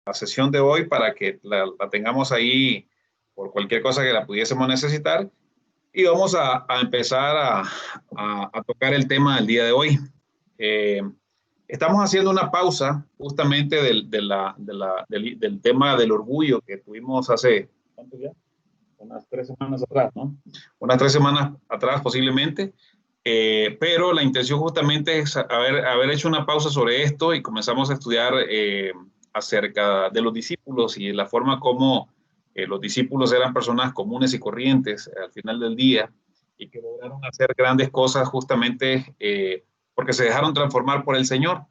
la sesión de hoy para que la tengamos ahí por cualquier cosa que la pudiésemos necesitar. Y vamos a empezar a tocar el tema del día de hoy. Estamos haciendo una pausa justamente del tema del orgullo que tuvimos hace, ¿cuánto ya? Unas 3 semanas atrás, ¿no? Unas 3 semanas atrás posiblemente. Pero la intención justamente es haber hecho una pausa sobre esto y comenzamos a estudiar acerca de los discípulos y la forma como los discípulos eran personas comunes y corrientes al final del día y que lograron hacer grandes cosas justamente porque se dejaron transformar por el Señor.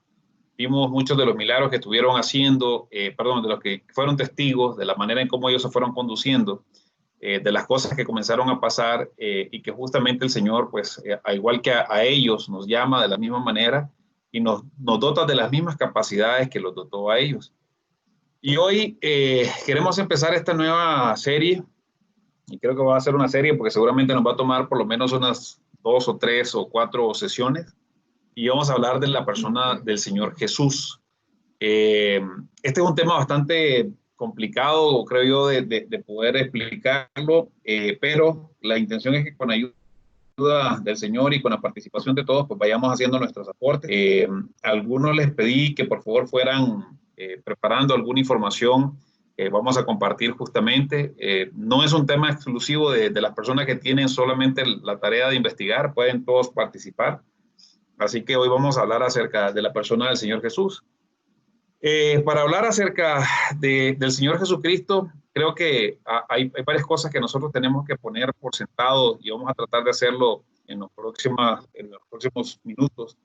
Vimos muchos de los milagros que estuvieron haciendo, de los que fueron testigos, de la manera en cómo ellos se fueron conduciendo, de las cosas que comenzaron a pasar y que justamente el Señor, pues, al igual que a ellos, nos llama de la misma manera y nos dota de las mismas capacidades que los dotó a ellos. Y hoy queremos empezar esta nueva serie, y creo que va a ser una serie porque seguramente nos va a tomar por lo menos unas 2 o 3 o 4 sesiones, y vamos a hablar de la persona del Señor Jesús. Este es un tema bastante complicado, creo yo, de poder explicarlo, pero la intención es que con ayuda del Señor y con la participación de todos, pues vayamos haciendo nuestros aportes. Algunos les pedí que por favor fueran preparando alguna información. Vamos a compartir justamente. No es un tema exclusivo de las personas que tienen solamente la tarea de investigar, pueden todos participar. Así que hoy vamos a hablar acerca de la persona del Señor Jesús. Para hablar acerca del Señor Jesucristo, creo que hay varias cosas que nosotros tenemos que poner por sentado y vamos a tratar de hacerlo en los próximos minutos.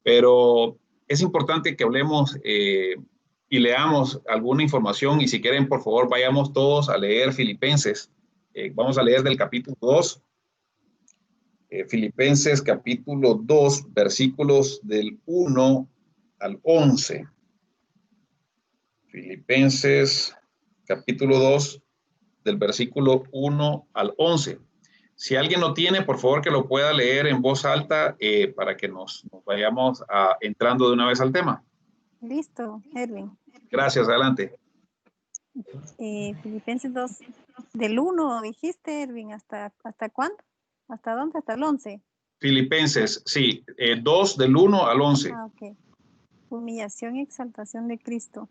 Pero es importante que hablemos y leamos alguna información, y si quieren, por favor, vayamos todos a leer Filipenses. Vamos a leer del capítulo 2. Filipenses capítulo 2, versículos del 1 al 11. Filipenses capítulo 2, del versículo 1 al 11. Si alguien lo tiene, por favor que lo pueda leer en voz alta para que nos vayamos entrando de una vez al tema. Listo, Erwin. Gracias, adelante. Filipenses 2, del 1, dijiste, Erwin, ¿hasta cuándo? ¿Hasta dónde? ¿Hasta el 11? Filipenses, sí, 2 del 1 al 11. Ok. Humillación y exaltación de Cristo.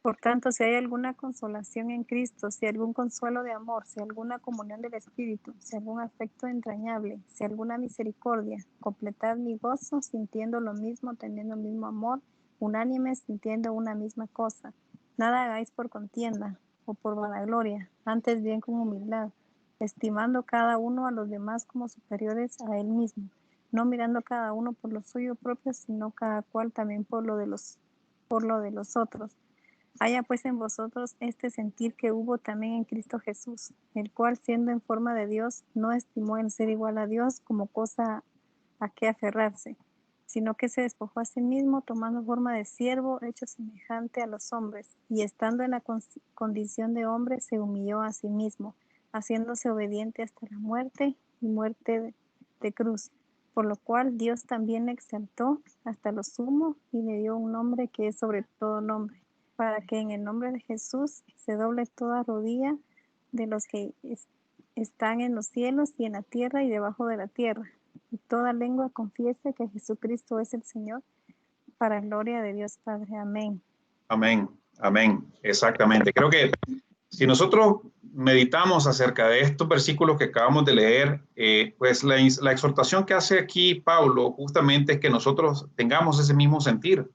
Por tanto, si hay alguna consolación en Cristo, si algún consuelo de amor, si alguna comunión del Espíritu, si algún afecto entrañable, si alguna misericordia, completad mi gozo sintiendo lo mismo, teniendo el mismo amor, unánimes, sintiendo una misma cosa. Nada hagáis por contienda o por vanagloria, antes bien con humildad, estimando cada uno a los demás como superiores a él mismo, no mirando cada uno por lo suyo propio, sino cada cual también por lo de los otros. Haya pues en vosotros este sentir que hubo también en Cristo Jesús, el cual siendo en forma de Dios, no estimó el ser igual a Dios como cosa a que aferrarse, sino que se despojó a sí mismo, tomando forma de siervo, hecho semejante a los hombres, y estando en la condición de hombre, se humilló a sí mismo, haciéndose obediente hasta la muerte y muerte de cruz, por lo cual Dios también le exaltó hasta lo sumo y le dio un nombre que es sobre todo nombre, para que en el nombre de Jesús se doble toda rodilla de los que están en los cielos y en la tierra y debajo de la tierra, y toda lengua confiese que Jesucristo es el Señor, para gloria de Dios Padre. Amén. Amén, amén, exactamente. Creo que si nosotros meditamos acerca de estos versículos que acabamos de leer, pues la exhortación que hace aquí Pablo justamente es que nosotros tengamos ese mismo sentir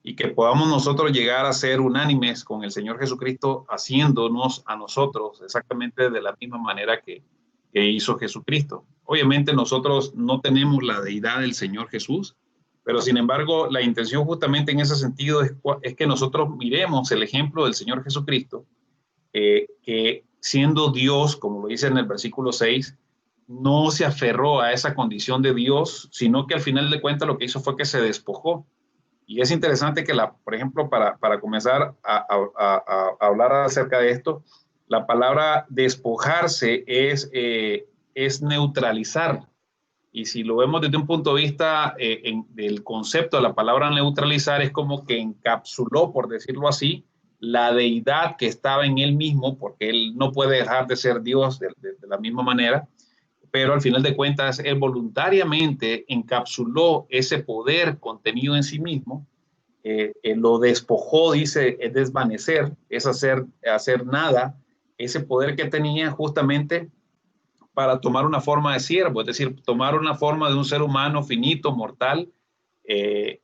y que podamos nosotros llegar a ser unánimes con el Señor Jesucristo, haciéndonos a nosotros exactamente de la misma manera que hizo Jesucristo. Obviamente nosotros no tenemos la deidad del Señor Jesús, pero sin embargo la intención justamente en ese sentido es que nosotros miremos el ejemplo del Señor Jesucristo, que siendo Dios, como lo dice en el versículo 6, no se aferró a esa condición de Dios, sino que al final de cuentas lo que hizo fue que se despojó. Y es interesante que, por ejemplo, para comenzar a hablar acerca de esto, la palabra despojarse es neutralizar. Y si lo vemos desde un punto de vista del concepto de la palabra neutralizar, es como que encapsuló, por decirlo así, la deidad que estaba en él mismo, porque él no puede dejar de ser Dios de la misma manera, pero al final de cuentas él voluntariamente encapsuló ese poder contenido en sí mismo, lo despojó, dice, es desvanecer, es hacer nada, ese poder que tenía justamente para tomar una forma de siervo, es decir, tomar una forma de un ser humano finito, mortal,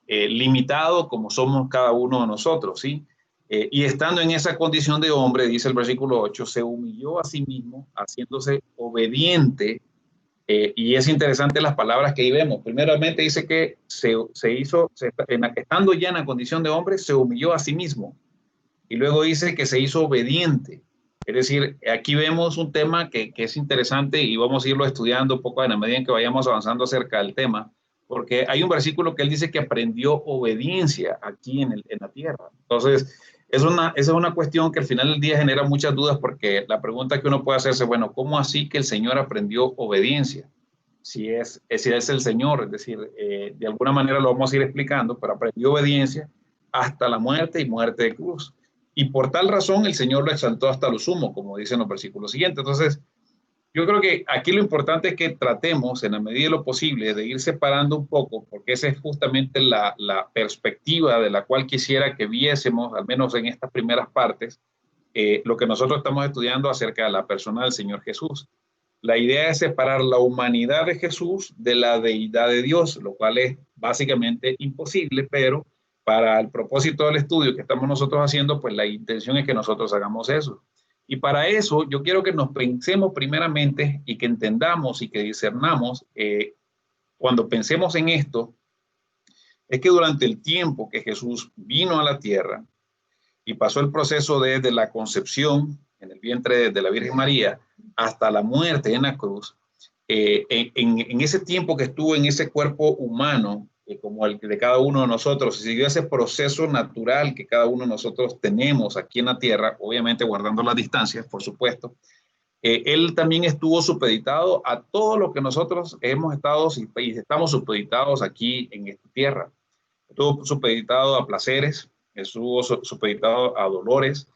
limitado como somos cada uno de nosotros, ¿sí? Y estando en esa condición de hombre, dice el versículo 8, se humilló a sí mismo, haciéndose obediente. Y es interesante las palabras que ahí vemos. Primeramente dice que estando ya en la condición de hombre, se humilló a sí mismo. Y luego dice que se hizo obediente. Es decir, aquí vemos un tema que es interesante y vamos a irlo estudiando un poco en la medida en que vayamos avanzando acerca del tema, porque hay un versículo que él dice que aprendió obediencia aquí en la tierra. Entonces, esa es una cuestión que al final del día genera muchas dudas, porque la pregunta que uno puede hacerse, bueno, ¿cómo así que el Señor aprendió obediencia? Si es el Señor, es decir, de alguna manera lo vamos a ir explicando, pero aprendió obediencia hasta la muerte y muerte de cruz. Y por tal razón el Señor lo exaltó hasta lo sumo, como dicen los versículos siguientes. Entonces, yo creo que aquí lo importante es que tratemos, en la medida de lo posible, de ir separando un poco, porque esa es justamente la perspectiva de la cual quisiera que viésemos, al menos en estas primeras partes, lo que nosotros estamos estudiando acerca de la persona del Señor Jesús. La idea es separar la humanidad de Jesús de la deidad de Dios, lo cual es básicamente imposible, pero para el propósito del estudio que estamos nosotros haciendo, pues la intención es que nosotros hagamos eso. Y para eso yo quiero que nos pensemos primeramente y que entendamos y que discernamos, cuando pensemos en esto, es que durante el tiempo que Jesús vino a la tierra y pasó el proceso desde la concepción en el vientre de la Virgen María hasta la muerte en la cruz, en ese tiempo que estuvo en ese cuerpo humano, como el de cada uno de nosotros, siguió ese proceso natural que cada uno de nosotros tenemos aquí en la tierra, obviamente guardando las distancias, por supuesto. Él también estuvo supeditado a todo lo que nosotros hemos estado y estamos supeditados aquí en esta tierra. Estuvo supeditado a placeres, estuvo supeditado a dolores,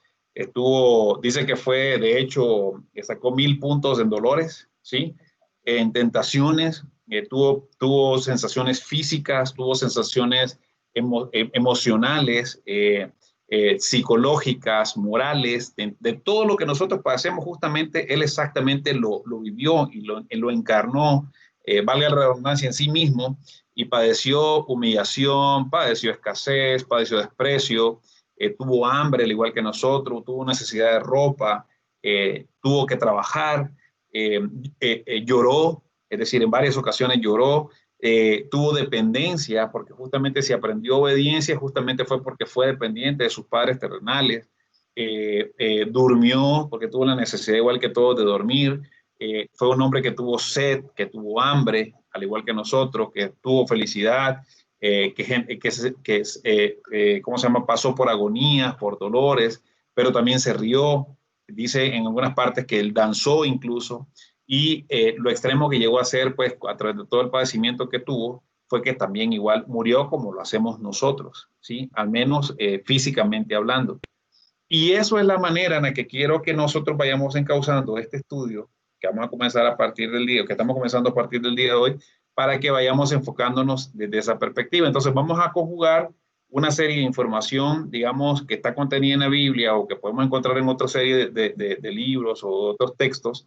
dice que fue, de hecho, sacó 1000 puntos en dolores, ¿sí? En tentaciones, tuvo sensaciones físicas, tuvo sensaciones emocionales, psicológicas, morales, de todo lo que nosotros padecemos, justamente él exactamente lo vivió y lo encarnó, valga la redundancia, en sí mismo, y padeció humillación, padeció escasez, padeció desprecio, tuvo hambre al igual que nosotros, tuvo necesidad de ropa, tuvo que trabajar, lloró, es decir, en varias ocasiones lloró, tuvo dependencia, porque justamente si aprendió obediencia, justamente fue porque fue dependiente de sus padres terrenales, durmió, porque tuvo la necesidad igual que todos de dormir, fue un hombre que tuvo sed, que tuvo hambre, al igual que nosotros, que tuvo felicidad, ¿cómo se llama? Pasó por agonías, por dolores, pero también se rió. Dice en algunas partes que él danzó incluso, y lo extremo que llegó a ser, pues, a través de todo el padecimiento que tuvo, fue que también igual murió como lo hacemos nosotros, ¿sí? Al menos físicamente hablando. Y eso es la manera en la que quiero que nosotros vayamos encauzando este estudio que vamos a comenzar a partir del día, que estamos comenzando a partir del día de hoy, para que vayamos enfocándonos desde esa perspectiva. Entonces vamos a conjugar una serie de información, digamos, que está contenida en la Biblia o que podemos encontrar en otra serie de libros o otros textos,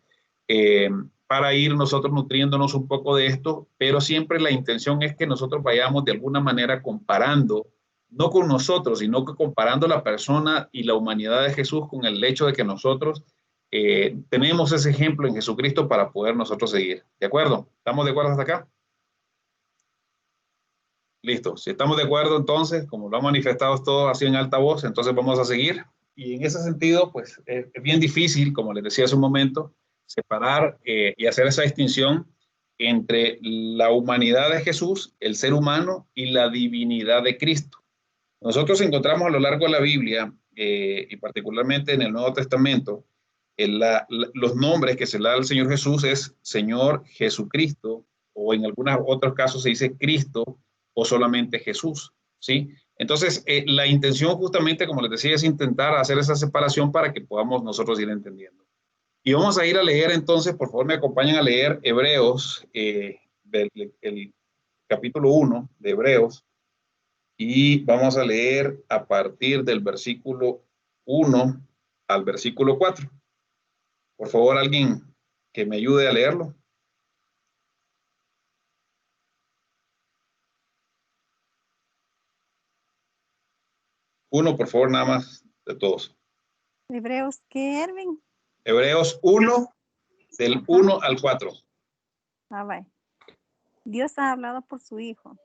para ir nosotros nutriéndonos un poco de esto, pero siempre la intención es que nosotros vayamos de alguna manera comparando, no con nosotros, sino que comparando la persona y la humanidad de Jesús con el hecho de que nosotros tenemos ese ejemplo en Jesucristo para poder nosotros seguir. ¿De acuerdo? ¿Estamos de acuerdo hasta acá? Listo. Si estamos de acuerdo, entonces, como lo han manifestado todos así en alta voz, entonces vamos a seguir. Y en ese sentido, pues es bien difícil, como les decía hace un momento, separar y hacer esa distinción entre la humanidad de Jesús, el ser humano, y la divinidad de Cristo. Nosotros encontramos a lo largo de la Biblia, y particularmente en el Nuevo Testamento, los nombres que se le da al Señor Jesús es Señor Jesucristo, o en algunos otros casos se dice Cristo, o solamente Jesús, ¿sí? Entonces, la intención justamente, como les decía, es intentar hacer esa separación para que podamos nosotros ir entendiendo. Y vamos a ir a leer entonces, por favor me acompañan a leer Hebreos, el capítulo 1 de Hebreos, y vamos a leer a partir del versículo 1 al versículo 4. Por favor, alguien que me ayude a leerlo. Uno, por favor, nada más de todos. Hebreos, ¿qué, Erwin? Hebreos 1, del 1 al 4. Vaya. Dios ha hablado por su Hijo.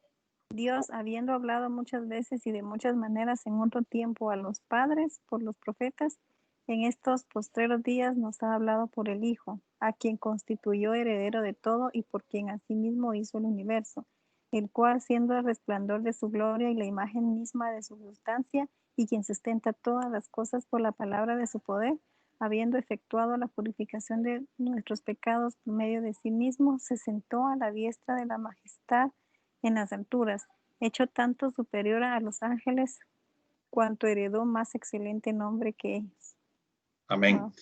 Dios, habiendo hablado muchas veces y de muchas maneras en otro tiempo a los padres por los profetas, en estos postreros días nos ha hablado por el Hijo, a quien constituyó heredero de todo y por quien asimismo hizo el universo, el cual, siendo el resplandor de su gloria y la imagen misma de su sustancia, y quien sustenta todas las cosas por la palabra de su poder, habiendo efectuado la purificación de nuestros pecados por medio de sí mismo, se sentó a la diestra de la majestad en las alturas, hecho tanto superior a los ángeles, cuanto heredó más excelente nombre que ellos. Amén. Wow.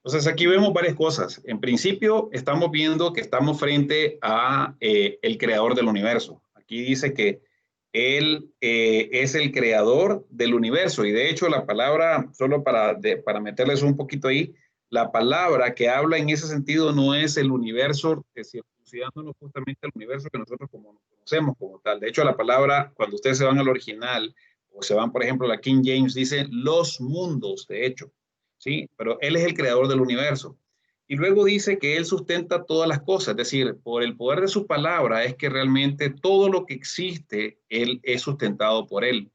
Entonces aquí vemos varias cosas. En principio estamos viendo que estamos frente a el creador del universo. Aquí dice que él es el creador del universo y de hecho la palabra, solo para meterles un poquito ahí, la palabra que habla en ese sentido no es el universo, circuncidándonos justamente al universo que nosotros como conocemos como tal. De hecho la palabra, cuando ustedes se van al original o se van por ejemplo a la King James, dice los mundos, de hecho. ¿Sí? Pero Él es el creador del universo. Y luego dice que Él sustenta todas las cosas, es decir, por el poder de su palabra es que realmente todo lo que existe, Él es sustentado por Él.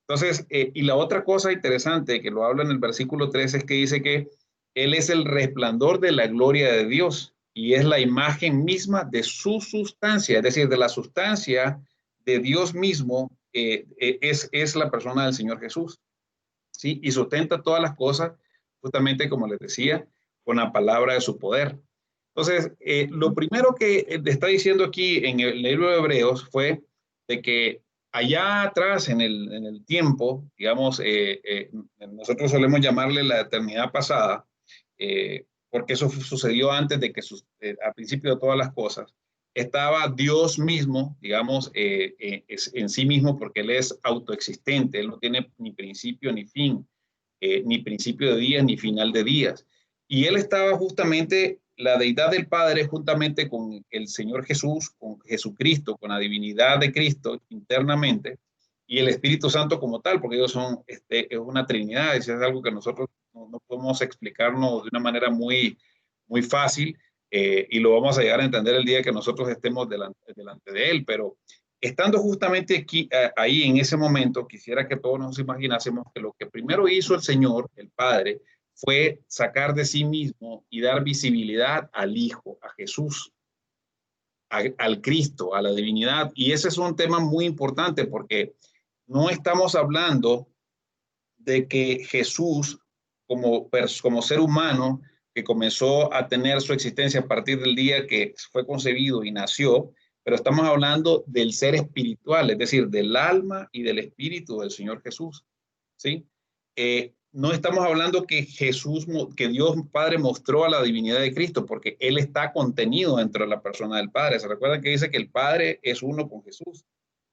Entonces, y la otra cosa interesante que lo habla en el versículo 3 es que dice que Él es el resplandor de la gloria de Dios y es la imagen misma de su sustancia, es decir, de la sustancia de Dios mismo, es la persona del Señor Jesús. ¿Sí? Y sustenta todas las cosas, justamente como les decía, con la palabra de su poder. Entonces, lo primero que está diciendo aquí en el libro de Hebreos fue de que allá atrás en el tiempo, digamos, nosotros solemos llamarle la eternidad pasada, porque eso sucedió antes de que al principio de todas las cosas, estaba Dios mismo, digamos, en sí mismo, porque Él es autoexistente, Él no tiene ni principio ni fin, ni principio de días ni final de días. Y Él estaba justamente, la deidad del Padre, juntamente con el Señor Jesús, con Jesucristo, con la divinidad de Cristo internamente, y el Espíritu Santo como tal, porque ellos son, es una trinidad, eso es algo que nosotros no podemos explicarnos de una manera muy fácil, y lo vamos a llegar a entender el día que nosotros estemos delante de Él, pero estando justamente aquí, ahí en ese momento, quisiera que todos nos imaginásemos que lo que primero hizo el Señor, el Padre, fue sacar de sí mismo y dar visibilidad al Hijo, a Jesús, al Cristo, a la divinidad. Y ese es un tema muy importante porque no estamos hablando de que Jesús, como ser humano, que comenzó a tener su existencia a partir del día que fue concebido y nació, pero estamos hablando del ser espiritual, es decir, del alma y del espíritu del Señor Jesús, ¿sí? No estamos hablando que que Dios Padre mostró a la divinidad de Cristo, porque Él está contenido dentro de la persona del Padre. ¿Se recuerdan que dice que el Padre es uno con Jesús?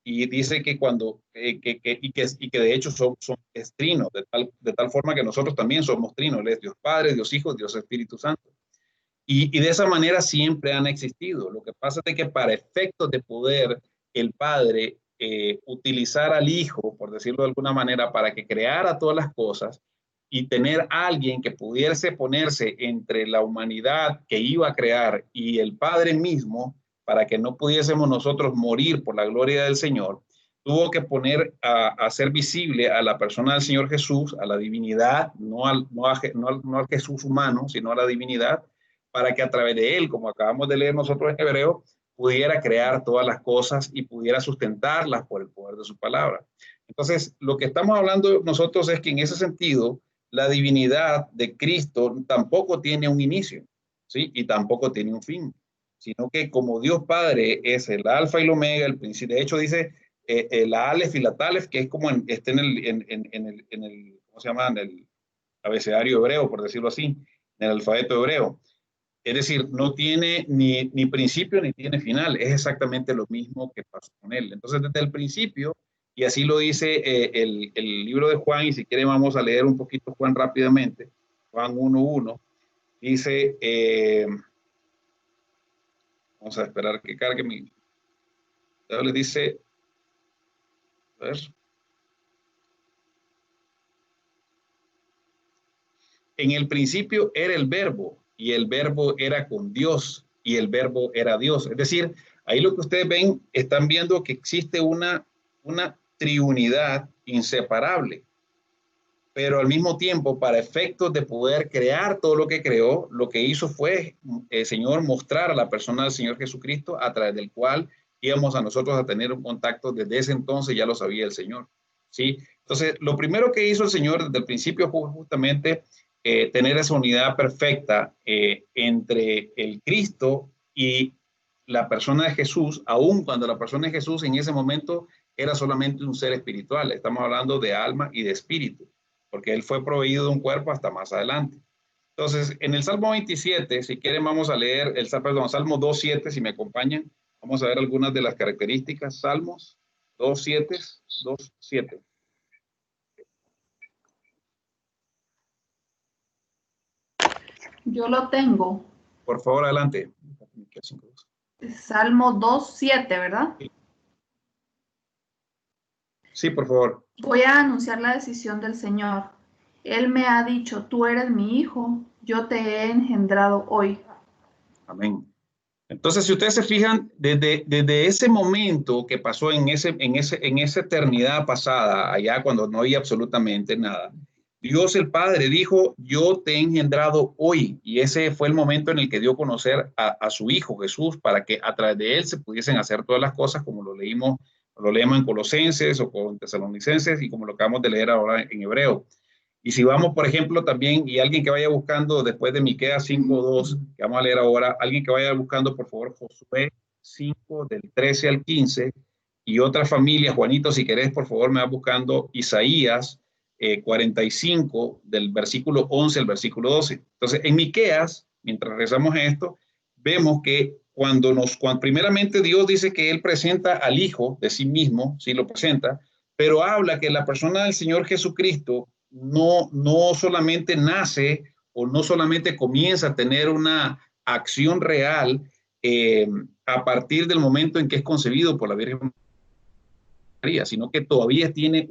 Y dice que cuando, y que de hecho son trinos, de tal forma que nosotros también somos trinos, Él es Dios Padre, Dios Hijo, Dios Espíritu Santo. Y de esa manera siempre han existido. Lo que pasa es que para efectos de poder, el Padre utilizar al Hijo, por decirlo de alguna manera, para que creara todas las cosas y tener a alguien que pudiese ponerse entre la humanidad que iba a crear y el Padre mismo, para que no pudiésemos nosotros morir por la gloria del Señor, tuvo que poner a ser visible a la persona del Señor Jesús, a la divinidad, no al Jesús humano, sino a la divinidad, para que a través de él, como acabamos de leer nosotros en Hebreo, pudiera crear todas las cosas y pudiera sustentarlas por el poder de su palabra. Entonces, lo que estamos hablando nosotros es que en ese sentido, la divinidad de Cristo tampoco tiene un inicio, ¿sí? Y tampoco tiene un fin, sino que como Dios Padre es el alfa y el omega, el principio, de hecho dice, la Aleph y la Talef, que es como está en el, ¿cómo se llama? En el abecedario hebreo, por decirlo así, en el alfabeto hebreo. Es decir, no tiene ni principio ni tiene final. Es exactamente lo mismo que pasó con él. Entonces, desde el principio, y así lo dice el libro de Juan, y si quieren vamos a leer un poquito Juan rápidamente, Juan 1:1, dice, vamos a esperar que cargue mi, le dice, a ver, en el principio era el verbo, y el verbo era con Dios, y el verbo era Dios. Es decir, ahí lo que ustedes ven, están viendo que existe una triunidad inseparable, pero al mismo tiempo, para efectos de poder crear todo lo que creó, lo que hizo fue, el Señor, mostrar a la persona del Señor Jesucristo, a través del cual íbamos a nosotros a tener un contacto. Desde ese entonces ya lo sabía el Señor, ¿sí? Entonces, lo primero que hizo el Señor desde el principio fue justamente tener esa unidad perfecta entre el Cristo y la persona de Jesús, aun cuando la persona de Jesús en ese momento era solamente un ser espiritual. Estamos hablando de alma y de espíritu, porque él fue proveído de un cuerpo hasta más adelante. Entonces, en el Salmo 27, si quieren vamos a leer Salmo 2:7, si me acompañan, vamos a ver algunas de las características. Salmos 2:7. Yo lo tengo. Por favor, adelante. Salmo 2:7, ¿verdad? Sí, por favor. Voy a anunciar la decisión del Señor. Él me ha dicho, tú eres mi hijo, yo te he engendrado hoy. Amén. Entonces, si ustedes se fijan, desde ese momento que pasó en esa eternidad pasada, allá cuando no había absolutamente nada, Dios el Padre dijo, yo te he engendrado hoy. Y ese fue el momento en el que dio a conocer a su Hijo Jesús, para que a través de él se pudiesen hacer todas las cosas, como lo leemos en Colosenses o con Tesalonicenses, y como lo acabamos de leer ahora en Hebreo. Y si vamos, por ejemplo, también, y alguien que vaya buscando después de Miqueas 5:2, que vamos a leer ahora, alguien que vaya buscando, por favor, Josué 5, del 13 al 15, y otra familia, Juanito, si querés, por favor, me va buscando Isaías 45, del versículo 11 al versículo 12. Entonces, en Miqueas, mientras rezamos esto, vemos que cuando primeramente Dios dice que Él presenta al Hijo de sí mismo, sí lo presenta, pero habla que la persona del Señor Jesucristo no solamente nace o no solamente comienza a tener una acción real a partir del momento en que es concebido por la Virgen María, sino que todavía tiene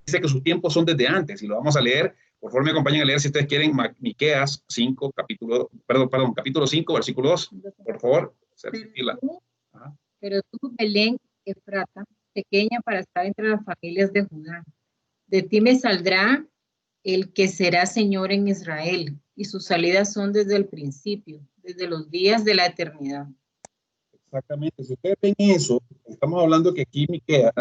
dice que sus tiempos son desde antes, y lo vamos a leer. Por favor, me acompañen a leer, si ustedes quieren, Miqueas 5, capítulo 5, versículo 2. Por favor. Pero tú, Belén Efrata, pequeña para estar entre las familias de Judá, de ti me saldrá el que será Señor en Israel, y sus salidas son desde el principio, desde los días de la eternidad. Exactamente, si ustedes ven eso, estamos hablando que aquí Miqueas,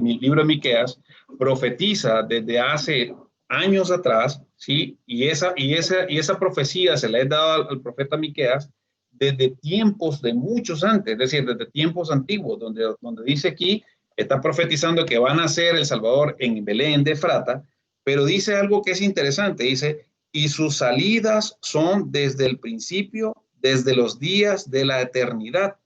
mi libro de Miqueas profetiza desde hace años atrás, ¿sí? Y esa profecía se la he dado al profeta Miqueas desde tiempos de muchos antes, es decir, desde tiempos antiguos, donde dice aquí, está profetizando que van a nacer el Salvador en Belén de Efrata, pero dice algo que es interesante, dice, y sus salidas son desde el principio, desde los días de la eternidad.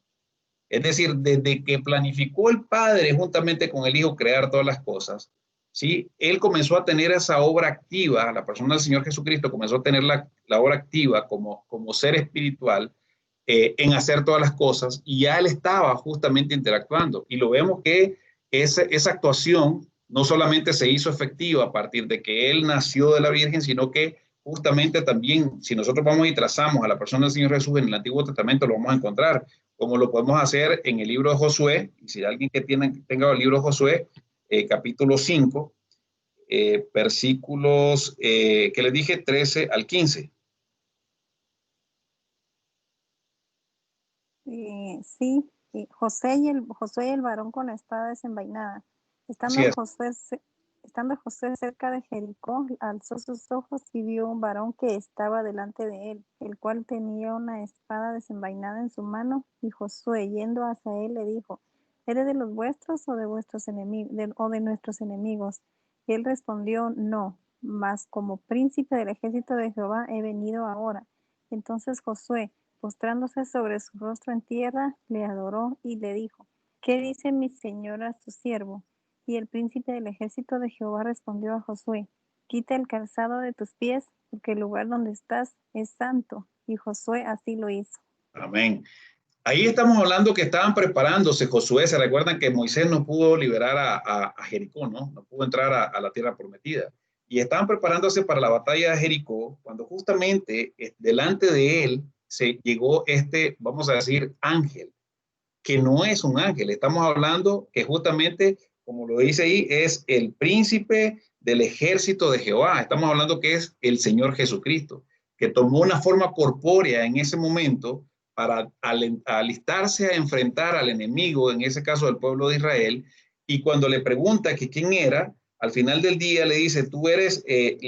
Es decir, desde que planificó el Padre juntamente con el Hijo crear todas las cosas, ¿sí? Él comenzó a tener esa obra activa, la persona del Señor Jesucristo comenzó a tener la obra activa como ser espiritual en hacer todas las cosas, y ya él estaba justamente interactuando. Y lo vemos que esa actuación no solamente se hizo efectiva a partir de que él nació de la Virgen, sino que justamente también, si nosotros vamos y trazamos a la persona del Señor Jesús en el Antiguo Testamento, lo vamos a encontrar, como lo podemos hacer en el libro de Josué. Y si alguien que tenga el libro de Josué, capítulo 5, versículos que les dije 13 al 15. Sí, Josué y el varón con la espada desenvainada. Estando Josué cerca de Jericó, alzó sus ojos y vio un varón que estaba delante de él, el cual tenía una espada desenvainada en su mano, y Josué, yendo hacia él, le dijo: ¿eres de los vuestros o de vuestros enemigos, o de nuestros enemigos? Y él respondió, no, mas como príncipe del ejército de Jehová he venido ahora. Entonces Josué, postrándose sobre su rostro en tierra, le adoró y le dijo, ¿qué dice mi señor a tu siervo? Y el príncipe del ejército de Jehová respondió a Josué, quita el calzado de tus pies, porque el lugar donde estás es santo. Y Josué así lo hizo. Amén. Ahí estamos hablando que estaban preparándose. Josué, se recuerdan que Moisés no pudo liberar a Jericó, ¿no? No pudo entrar a la tierra prometida. Y estaban preparándose para la batalla de Jericó, cuando justamente delante de él se llegó este, vamos a decir, ángel, que no es un ángel. Estamos hablando que justamente, como lo dice ahí, es el príncipe del ejército de Jehová. Estamos hablando que es el Señor Jesucristo, que tomó una forma corpórea en ese momento para alistarse a enfrentar al enemigo, en ese caso del pueblo de Israel, y cuando le pregunta que quién era, al final del día le dice, tú eres, ¿eres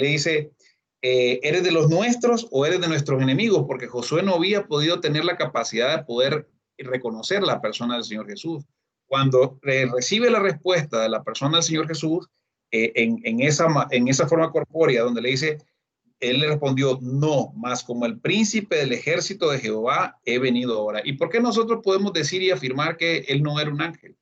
de los nuestros o eres de nuestros enemigos? Porque Josué no había podido tener la capacidad de poder reconocer la persona del Señor Jesús. Cuando recibe la respuesta de la persona del Señor Jesús, en esa forma corpórea, donde le dice, él le respondió, no, más como el príncipe del ejército de Jehová he venido ahora. ¿Y por qué nosotros podemos decir y afirmar que él no era un ángel?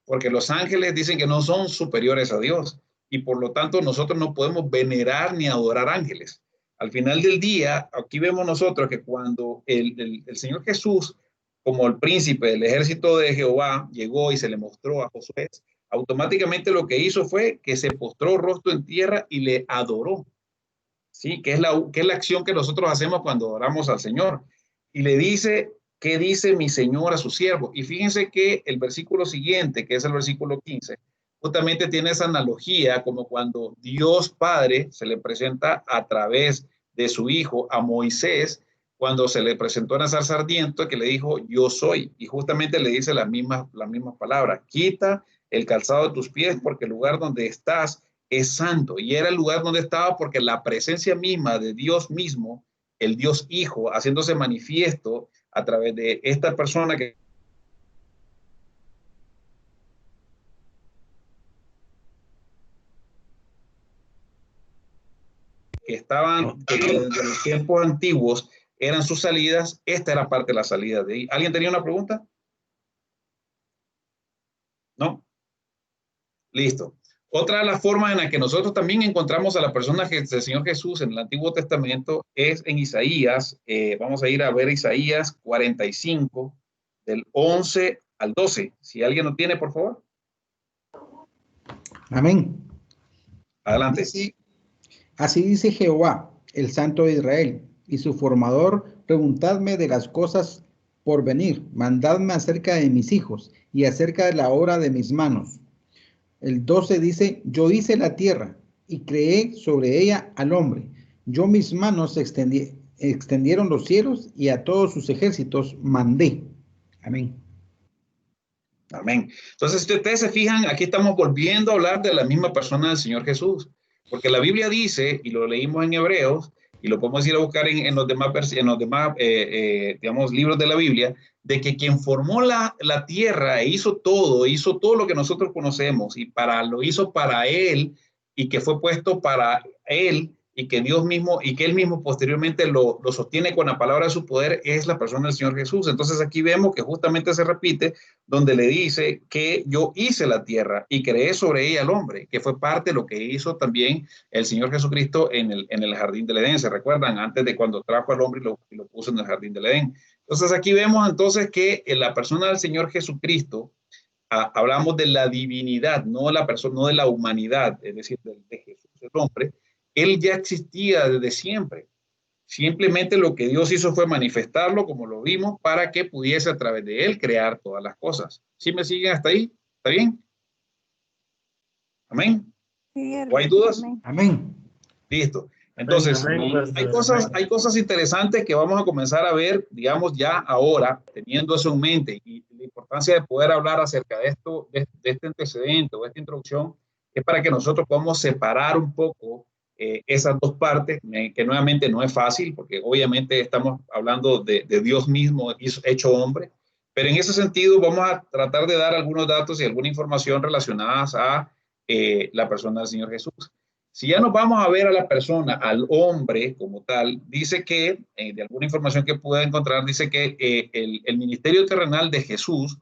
Porque los ángeles dicen que no son superiores a Dios y por lo tanto nosotros no podemos venerar ni adorar ángeles. Al final del día, aquí vemos nosotros que cuando el Señor Jesús, como el príncipe del ejército de Jehová, llegó y se le mostró a Josué, automáticamente lo que hizo fue que se postró rostro en tierra y le adoró. ¿Sí? Que es la acción que nosotros hacemos cuando oramos al Señor. Y le dice, ¿qué dice mi Señor a su siervo? Y fíjense que el versículo siguiente, que es el versículo 15, justamente tiene esa analogía como cuando Dios Padre se le presenta a través de su Hijo a Moisés, cuando se le presentó en la zarza ardiente, que le dijo, yo soy. Y justamente le dice las mismas palabras, quita el calzado de tus pies porque el lugar donde estás es santo. Y era el lugar donde estaba porque la presencia misma de Dios mismo, el Dios Hijo, haciéndose manifiesto a través de esta persona que estaban desde los tiempos antiguos, eran sus salidas. Esta era parte de la salida de ahí. ¿Alguien tenía una pregunta? ¿No? Listo. Otra de las formas en las que nosotros también encontramos a la persona del Señor Jesús en el Antiguo Testamento es en Isaías. Vamos a ir a ver Isaías 45, del 11 al 12. Si alguien lo tiene, por favor. Amén. Adelante. Así dice Jehová, el Santo de Israel, y su formador, preguntadme de las cosas por venir, mandadme acerca de mis hijos y acerca de la obra de mis manos. El 12 dice, yo hice la tierra y creé sobre ella al hombre. Yo mis manos extendieron los cielos y a todos sus ejércitos mandé. Amén. Amén. Entonces, si ustedes se fijan, aquí estamos volviendo a hablar de la misma persona del Señor Jesús, porque la Biblia dice, y lo leímos en Hebreos, y lo podemos ir a buscar en los demás, digamos, libros de la Biblia, de que quien formó la tierra e hizo todo lo que nosotros conocemos, y lo hizo para él, y que fue puesto para él, y que Dios mismo, y que él mismo posteriormente lo sostiene con la palabra de su poder, es la persona del Señor Jesús. Entonces aquí vemos que justamente se repite, donde le dice que yo hice la tierra y creé sobre ella al hombre, que fue parte de lo que hizo también el Señor Jesucristo en el jardín del Edén. ¿Se recuerdan? Antes de cuando trajo al hombre y lo puso en el jardín del Edén. Entonces aquí vemos entonces que en la persona del Señor Jesucristo, hablamos de la divinidad, no la persona, no de la humanidad, es decir, de Jesús, el hombre. Él ya existía desde siempre. Simplemente lo que Dios hizo fue manifestarlo, como lo vimos, para que pudiese a través de él crear todas las cosas. ¿Sí me siguen hasta ahí? ¿Está bien? Amén. Sí, ¿O hay dudas? amén. Amén. Listo. Entonces, hay cosas interesantes que vamos a comenzar a ver, digamos, ya ahora, teniendo eso en mente, y la importancia de poder hablar acerca de esto, de este antecedente o de esta introducción, es para que nosotros podamos separar un poco esas dos partes, que nuevamente no es fácil, porque obviamente estamos hablando de Dios mismo hecho hombre, Pero en ese sentido vamos a tratar de dar algunos datos y alguna información relacionadas a la persona del Señor Jesús. Si ya nos vamos a ver a la persona, al hombre como tal, dice que, de alguna información que pude encontrar, dice que el ministerio terrenal de Jesús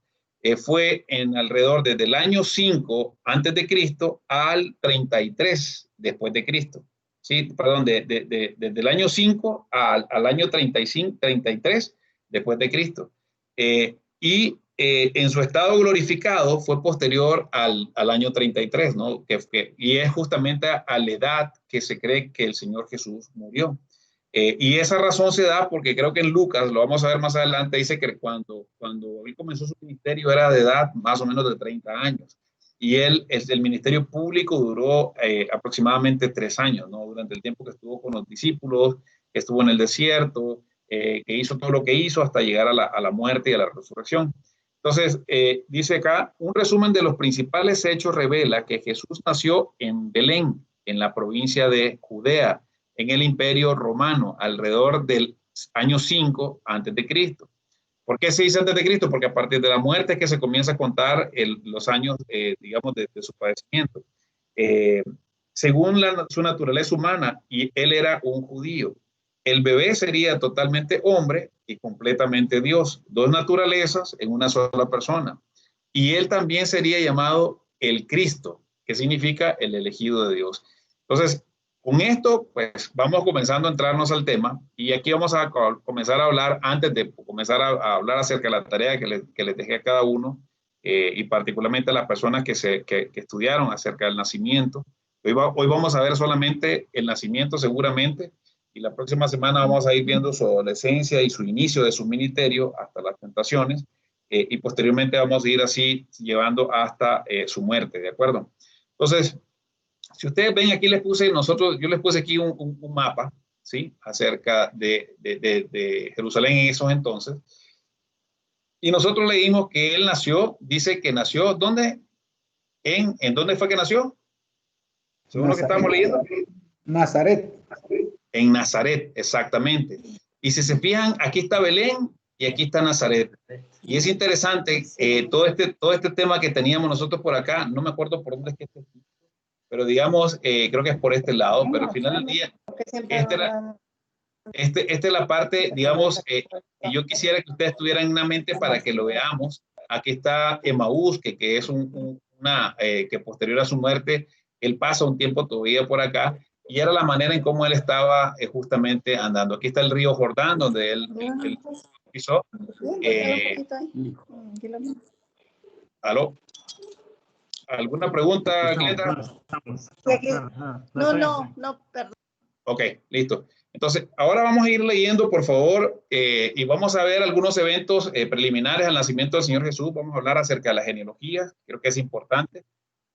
fue en alrededor desde el año 5 antes de Cristo al 33 después de Cristo. Sí, perdón, desde el año 5 al año 35, 33 después de Cristo. En su estado glorificado fue posterior al año 33, ¿no? Y es justamente a la edad que se cree que el Señor Jesús murió. Y esa razón se da porque creo que en Lucas, lo vamos a ver más adelante, dice que cuando él comenzó su ministerio era de edad más o menos de 30 años. Y el ministerio público duró aproximadamente 3 años, ¿no? Durante el tiempo que estuvo con los discípulos, que estuvo en el desierto, que hizo todo lo que hizo hasta llegar a la muerte y a la resurrección. Entonces, dice acá, un resumen de los principales hechos revela que Jesús nació en Belén, en la provincia de Judea, en el Imperio Romano, alrededor del año 5 antes de Cristo. ¿Por qué se dice antes de Cristo? Porque a partir de la muerte es que se comienza a contar los años, digamos, de su padecimiento. Según su naturaleza humana, y él era un judío, el bebé sería totalmente hombre y completamente Dios, dos naturalezas en una sola persona. Y él también sería llamado el Cristo, que significa el elegido de Dios. Entonces, con esto, pues vamos comenzando a entrarnos al tema y aquí vamos a comenzar a hablar, antes de comenzar a hablar acerca de la tarea que les dejé a cada uno y particularmente a las personas que estudiaron acerca del nacimiento. Hoy vamos a ver solamente el nacimiento seguramente y la próxima semana vamos a ir viendo su adolescencia y su inicio de su ministerio hasta las tentaciones y posteriormente vamos a ir así llevando hasta su muerte, ¿de acuerdo? Entonces, si ustedes ven aquí yo les puse aquí un mapa, ¿sí? Acerca de Jerusalén en esos entonces. Y nosotros leímos que él nació, dice que nació, ¿dónde? ¿En dónde fue que nació? Según lo que estamos leyendo. Nazaret. En Nazaret, exactamente. Y si se fijan, aquí está Belén y aquí está Nazaret. Y es interesante, todo este tema que teníamos nosotros por acá, no me acuerdo por dónde es que está, pero digamos, creo que es por este lado, pero al final del día, esta es la parte, digamos, que yo quisiera que ustedes tuvieran en la mente para que lo veamos. Aquí está Emaús, que es que posterior a su muerte, él pasa un tiempo todavía por acá, y era la manera en cómo él estaba justamente andando. Aquí está el río Jordán, donde él pisó. ¿Aló? ¿Alguna pregunta, Glenda? No, perdón. Ok, listo. Entonces, ahora vamos a ir leyendo, por favor, y vamos a ver algunos eventos preliminares al nacimiento del Señor Jesús. Vamos a hablar acerca de la genealogía, creo que es importante.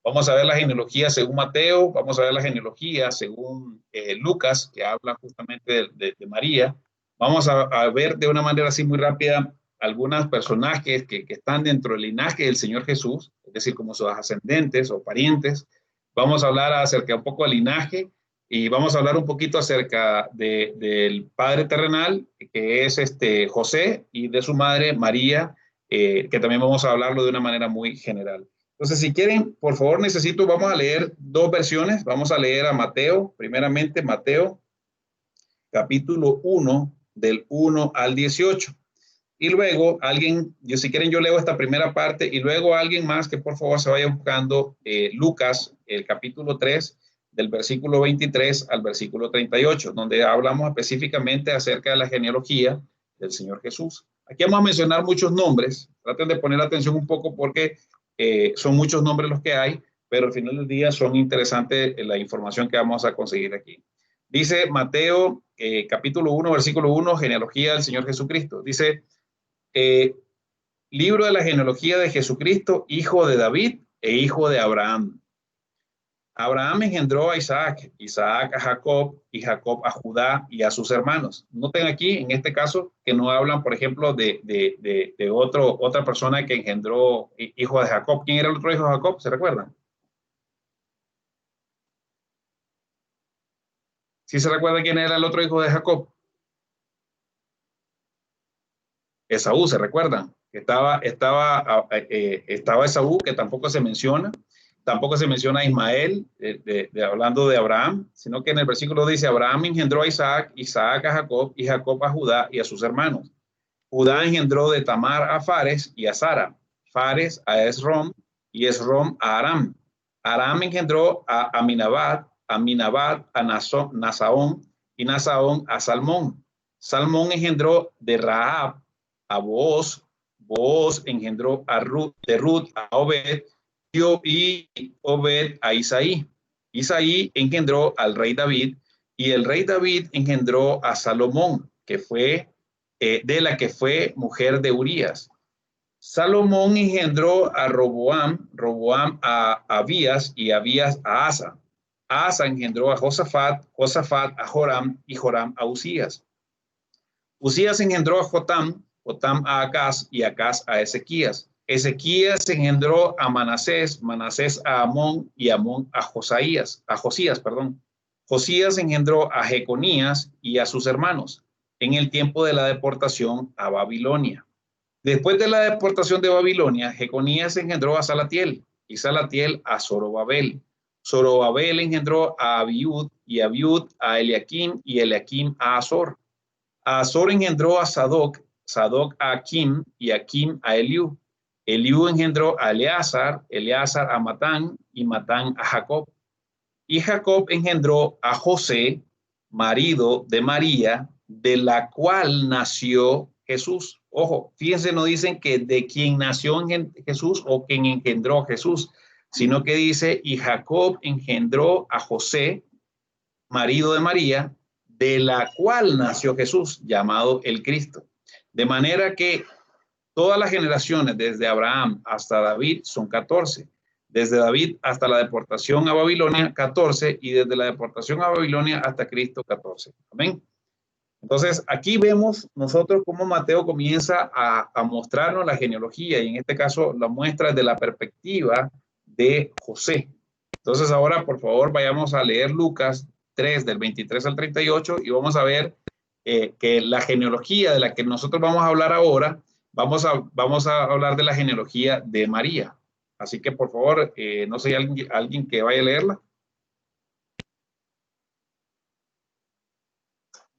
Vamos a ver la genealogía según Mateo, vamos a ver la genealogía según Lucas, que habla justamente de María. Vamos a ver de una manera así muy rápida algunos personajes que están dentro del linaje del Señor Jesús, es decir, como sus ascendentes o parientes. Vamos a hablar acerca un poco del linaje y vamos a hablar un poquito acerca del padre terrenal, que es José, y de su madre María, que también vamos a hablarlo de una manera muy general. Entonces, si quieren, por favor, vamos a leer dos versiones. Vamos a leer a Mateo, primeramente Mateo, capítulo 1, del 1 al 18. Y luego si quieren yo leo esta primera parte y luego alguien más que por favor se vaya buscando Lucas, el capítulo 3, del versículo 23 al versículo 38, donde hablamos específicamente acerca de la genealogía del Señor Jesús. Aquí vamos a mencionar muchos nombres, traten de poner atención un poco porque son muchos nombres los que hay, pero al final del día son interesantes la información que vamos a conseguir aquí. Dice Mateo, capítulo 1, versículo 1, genealogía del Señor Jesucristo. Dice, libro de la genealogía de Jesucristo, hijo de David e hijo de Abraham. Abraham engendró a Isaac, Isaac a Jacob y Jacob a Judá y a sus hermanos. Noten aquí, en este caso, que no hablan, por ejemplo, de otra persona que engendró hijo de Jacob. ¿Quién era el otro hijo de Jacob? ¿Se recuerdan? ¿Sí se recuerda quién era el otro hijo de Jacob? Esaú, ¿se recuerdan? Estaba Esaú, que tampoco se menciona. Tampoco se menciona a Ismael, hablando de Abraham, sino que en el versículo dice, Abraham engendró a Isaac, Isaac a Jacob, y Jacob a Judá y a sus hermanos. Judá engendró de Tamar a Fares y a Sara, Fares a Esrom, y Esrom a Aram. Aram engendró a Aminabad a Nasaón, y Nasaón a Salmón. Salmón engendró de Rahab a Booz, Booz engendró de Ruth a Obed, y Obed a Isaí. Isaí engendró al rey David, y el rey David engendró a Salomón, que fue de la que fue mujer de Urías. Salomón engendró a Roboam, Roboam a Abías, y Abías a Asa. Asa engendró a Josafat, Josafat a Joram, y Joram a Usías. Usías engendró a Jotam, Jotam a Acaz, y Acaz a Ezequías. Ezequías engendró a Manasés, Manasés a Amón, y Amón a Josías. Josías engendró a Jeconías y a sus hermanos en el tiempo de la deportación a Babilonia. Después de la deportación de Babilonia, Jeconías engendró a Salatiel, y Salatiel a Zorobabel. Zorobabel engendró a Abiud, y Abiud a Eliakim, y Eliakim a Azor. Azor engendró a Sadoc, Sadoc a Akim, y Akim a Eliú. Eliú engendró a Eleazar, Eleazar a Matán, y Matán a Jacob. Y Jacob engendró a José, marido de María, de la cual nació Jesús. Ojo, fíjense, no dicen que de quien nació Jesús o quien engendró Jesús, sino que dice, y Jacob engendró a José, marido de María, de la cual nació Jesús, llamado el Cristo. De manera que todas las generaciones, desde Abraham hasta David, son 14. Desde David hasta la deportación a Babilonia, 14. Y desde la deportación a Babilonia hasta Cristo, 14. Amén. Entonces, aquí vemos nosotros cómo Mateo comienza a mostrarnos la genealogía, y en este caso la muestra desde la perspectiva de José. Entonces, ahora, por favor, vayamos a leer Lucas 3, del 23 al 38, y vamos a ver que la genealogía de la que nosotros vamos a hablar ahora, vamos a hablar de la genealogía de María. Así que, por favor, no sé, alguien que vaya a leerla.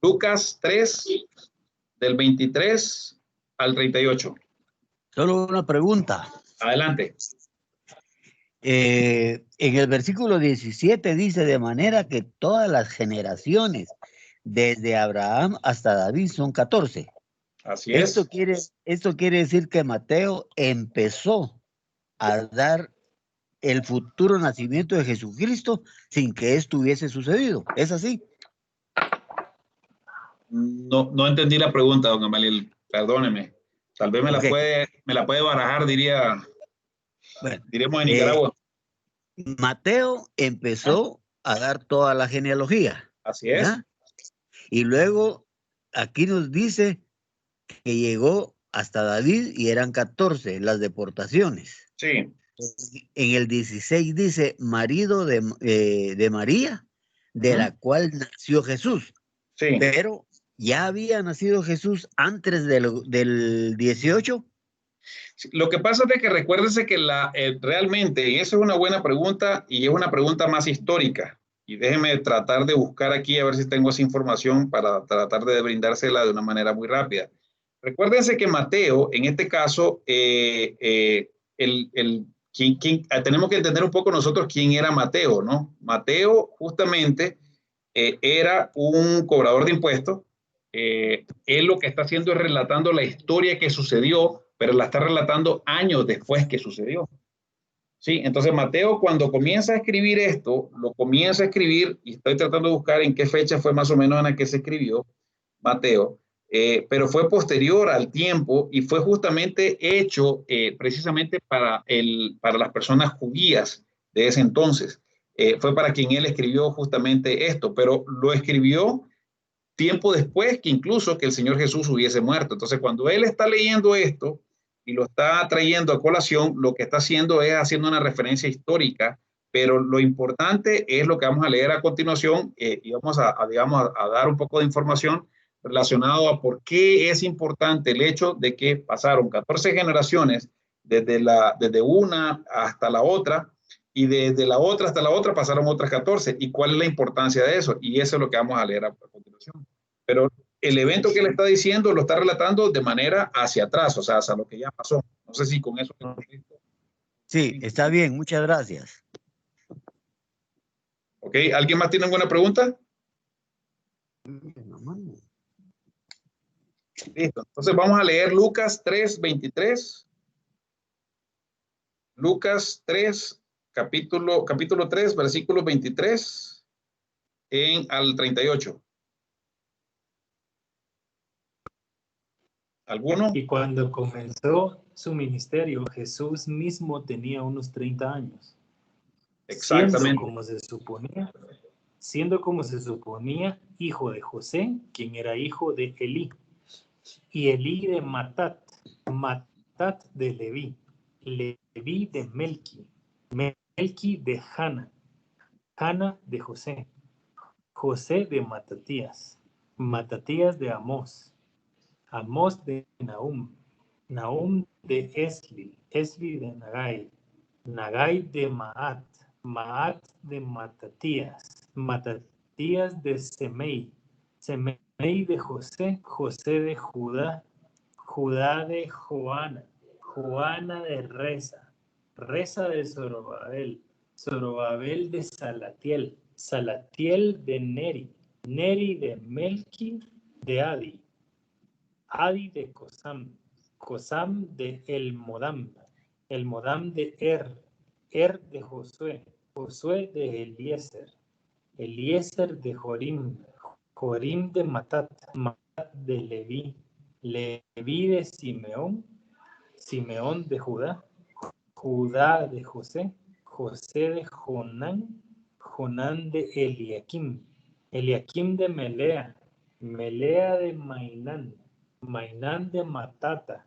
Lucas 3, del 23 al 38. Solo una pregunta. Adelante. En el versículo 17 dice, de manera que todas las generaciones, desde Abraham hasta David, son 14. Así es. Esto quiere decir que Mateo empezó a dar el futuro nacimiento de Jesucristo sin que esto hubiese sucedido. ¿Es así? No entendí la pregunta, don Gamaliel. Perdóneme. Tal vez me la puede barajar, diríamos en Nicaragua. Mateo empezó a dar toda la genealogía. Así es. ¿Ya? Y luego aquí nos dice que llegó hasta David y eran 14 las deportaciones. Sí. En el 16 dice marido de María, de la cual nació Jesús. Sí. Pero ¿ya había nacido Jesús antes del 18? Lo que pasa es que recuérdense que realmente, y esa es una buena pregunta, y es una pregunta más histórica, y déjenme tratar de buscar aquí a ver si tengo esa información para tratar de brindársela de una manera muy rápida. Recuérdense que Mateo, en este caso, tenemos que entender un poco nosotros quién era Mateo, ¿no? Mateo justamente era un cobrador de impuestos. Él lo que está haciendo es relatando la historia que sucedió, pero la está relatando años después que sucedió. Sí, entonces Mateo, cuando comienza a escribir esto, lo comienza a escribir, y estoy tratando de buscar en qué fecha fue más o menos en la que se escribió Mateo, pero fue posterior al tiempo y fue justamente hecho precisamente para las personas judías de ese entonces. Fue para quien él escribió justamente esto, pero lo escribió tiempo después que incluso que el Señor Jesús hubiese muerto. Entonces, cuando él está leyendo esto y lo está trayendo a colación, lo que está haciendo es haciendo una referencia histórica, pero lo importante es lo que vamos a leer a continuación, y vamos a dar un poco de información relacionado a por qué es importante el hecho de que pasaron 14 generaciones desde una hasta la otra, y desde la otra hasta la otra pasaron otras 14. ¿Y cuál es la importancia de eso? Y eso es lo que vamos a leer a continuación. Pero el evento que le está diciendo lo está relatando de manera hacia atrás, o sea, hacia lo que ya pasó. No sé si con eso... Sí, está bien, muchas gracias. Ok, ¿alguien más tiene alguna pregunta? Listo, entonces vamos a leer Lucas 3:23. Lucas 3, capítulo 3, versículo 23 al 38. ¿Alguno? Y cuando comenzó su ministerio, Jesús mismo tenía unos 30 años. Exactamente. Siendo como se suponía, hijo de José, quien era hijo de Elí. Y Elí de Matat, Matat de Leví, Leví de Melqui, Melqui de Jana, Jana de José, José de Matatías, Matatías de Amós, Amós de Nahum, Nahum de Esli, Esli de Nagai, Nagai de Maat, Maat de Matatías, Matatías de Semei, Semei de José, José de Judá, Judá de Joana, Joana de Reza, Reza de Zorobabel, Zorobabel de Salatiel, Salatiel de Neri, Neri de Melqui de Adi, Adi de Cosam, Cosam de Elmodam, Elmodam de Er de Josué, Josué de Eliezer, Eliezer de Jorim, Jorim de Matat, Matat de Leví, Leví de Simeón, Simeón de Judá, Judá de José, José de Jonán, Jonán de Eliakim, Eliakim de Melea, Melea de Mainán, Mainán de Matata,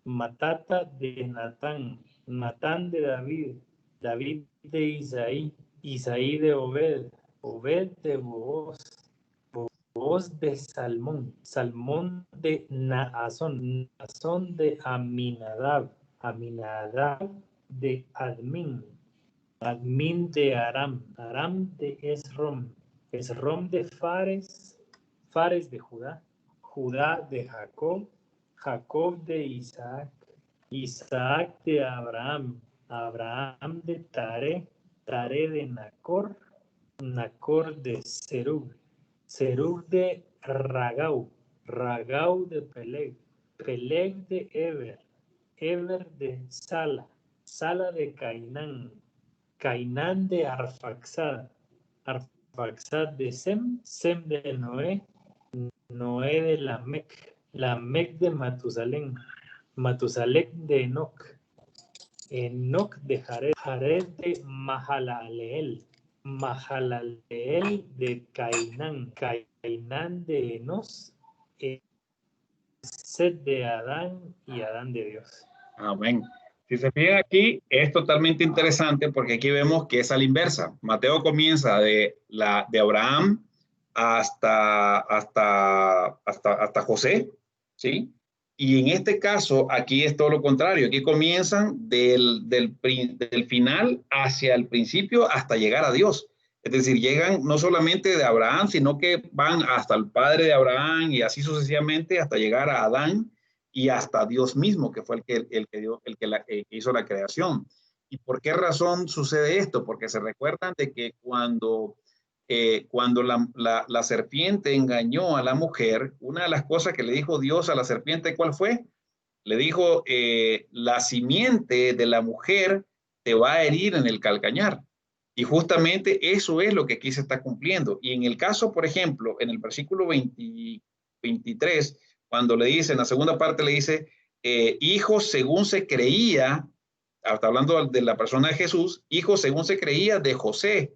Matata de Natán, Natán de David, David de Isaí, Isaí de Obed, Obed de Booz, Booz de Salmón, Salmón de Naasón, Naasón de Aminadab, Aminadab de Admin, Admin de Aram, Aram de Esrom, Esrom de Fares, Fares de Judá, Judá de Jacob, Jacob de Isaac, Isaac de Abraham, Abraham de Tare, Tare de Nacor, Nacor de Serug, Serug de Ragau, Ragau de Peleg, Peleg de Eber, Eber de Sala, Sala de Cainán, Cainán de Arfaxad, Arfaxad de Sem, Sem de Noé, Noé de Lamec, Lamec de Matusalén, Matusalén de Enoc, Enoc de Jared, Jared de Mahalaleel, Mahalaleel de Cainán, Cainán de Enos, Set de Adán y Adán de Dios. Amén. Si se fijan aquí, es totalmente interesante porque aquí vemos que es a la inversa. Mateo comienza de Abraham hasta José, ¿sí? Y en este caso, aquí es todo lo contrario. Aquí comienzan del final hacia el principio hasta llegar a Dios. Es decir, llegan no solamente de Abraham, sino que van hasta el padre de Abraham y así sucesivamente hasta llegar a Adán y hasta Dios mismo, que fue el que hizo la creación. ¿Y por qué razón sucede esto? Porque se recuerdan de que cuando la serpiente engañó a la mujer, una de las cosas que le dijo Dios a la serpiente, ¿cuál fue? Le dijo, la simiente de la mujer te va a herir en el calcañar. Y justamente eso es lo que aquí se está cumpliendo. Y en el caso, por ejemplo, en el versículo 23, cuando le dice, en la segunda parte le dice, hijo según se creía, hasta hablando de la persona de Jesús, hijo según se creía de José,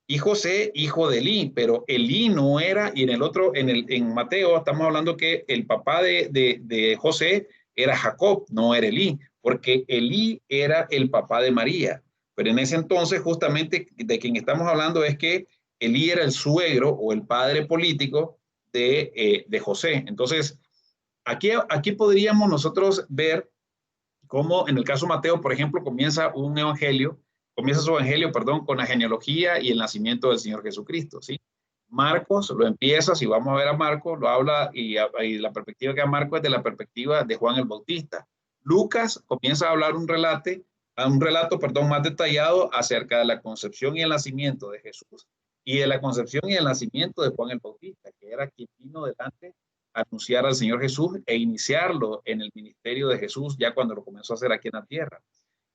y José, hijo de Elí, pero Elí no era, y en el otro, en Mateo, estamos hablando que el papá de José era Jacob, no era Elí, porque Elí era el papá de María. Pero en ese entonces, justamente, de quien estamos hablando es que Elí era el suegro o el padre político de José. Entonces, aquí podríamos nosotros ver cómo en el caso de Mateo, por ejemplo, comienza su evangelio, con la genealogía y el nacimiento del Señor Jesucristo, ¿sí? Marcos lo empieza, si vamos a ver a Marcos, lo habla y la perspectiva que da Marcos es de la perspectiva de Juan el Bautista. Lucas comienza a hablar un relato, más detallado acerca de la concepción y el nacimiento de Jesús y de la concepción y el nacimiento de Juan el Bautista, que era quien vino delante a anunciar al Señor Jesús e iniciarlo en el ministerio de Jesús ya cuando lo comenzó a hacer aquí en la tierra.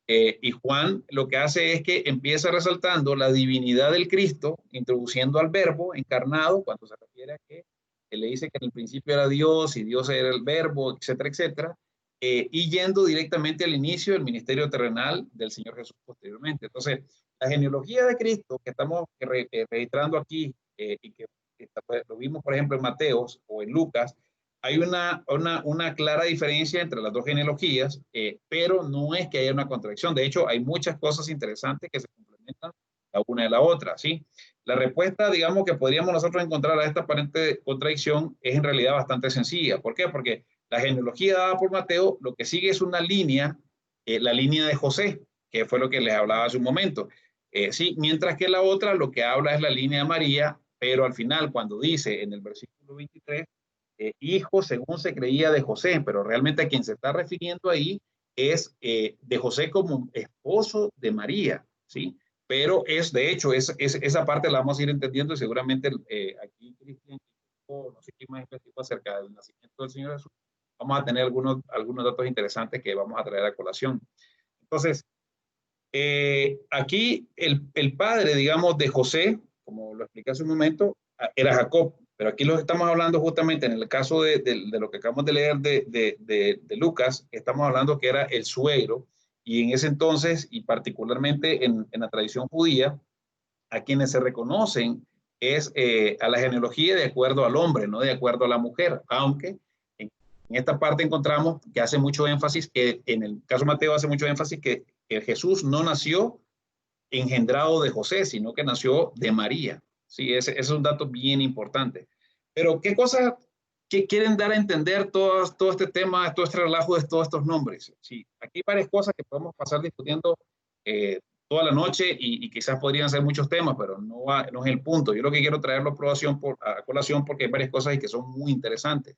Y Juan lo que hace es que empieza resaltando la divinidad del Cristo, introduciendo al verbo encarnado, cuando se refiere a que le dice que en el principio era Dios y Dios era el verbo, etcétera, etcétera, y yendo directamente al inicio del ministerio terrenal del Señor Jesús posteriormente. Entonces, la genealogía de Cristo que estamos registrando aquí, y que lo vimos, por ejemplo, en Mateos o en Lucas, hay una clara diferencia entre las dos genealogías, pero no es que haya una contradicción. De hecho, hay muchas cosas interesantes que se complementan la una de la otra, ¿sí? La respuesta, digamos, que podríamos nosotros encontrar a esta aparente contradicción es en realidad bastante sencilla. ¿Por qué? Porque la genealogía dada por Mateo lo que sigue es una línea, la línea de José, que fue lo que les hablaba hace un momento. Sí, mientras que la otra lo que habla es la línea de María, pero al final cuando dice en el versículo 23, hijo según se creía de José, pero realmente a quien se está refiriendo ahí es de José como esposo de María, ¿sí? Pero de hecho, esa parte la vamos a ir entendiendo y seguramente aquí Cristian, no sé qué más específico acerca del nacimiento del Señor Jesús, vamos a tener algunos datos interesantes que vamos a traer a colación. Entonces, aquí el padre, digamos, de José, como lo expliqué hace un momento, era Jacob, pero aquí lo estamos hablando justamente en el caso de lo que acabamos de leer de Lucas, estamos hablando que era el suegro, y en ese entonces, y particularmente en la tradición judía, a quienes se reconocen es a la genealogía de acuerdo al hombre, no de acuerdo a la mujer, aunque en esta parte encontramos que hace mucho énfasis, que en el caso de Mateo hace mucho énfasis que Jesús no nació engendrado de José, sino que nació de María. Sí, ese es un dato bien importante. Pero ¿qué cosas que quieren dar a entender todo este tema, todo este relajo de todos estos nombres? Sí, aquí hay varias cosas que podemos pasar discutiendo toda la noche y quizás podrían ser muchos temas, pero no es el punto. Yo lo que quiero traerlo a colación porque hay varias cosas que son muy interesantes.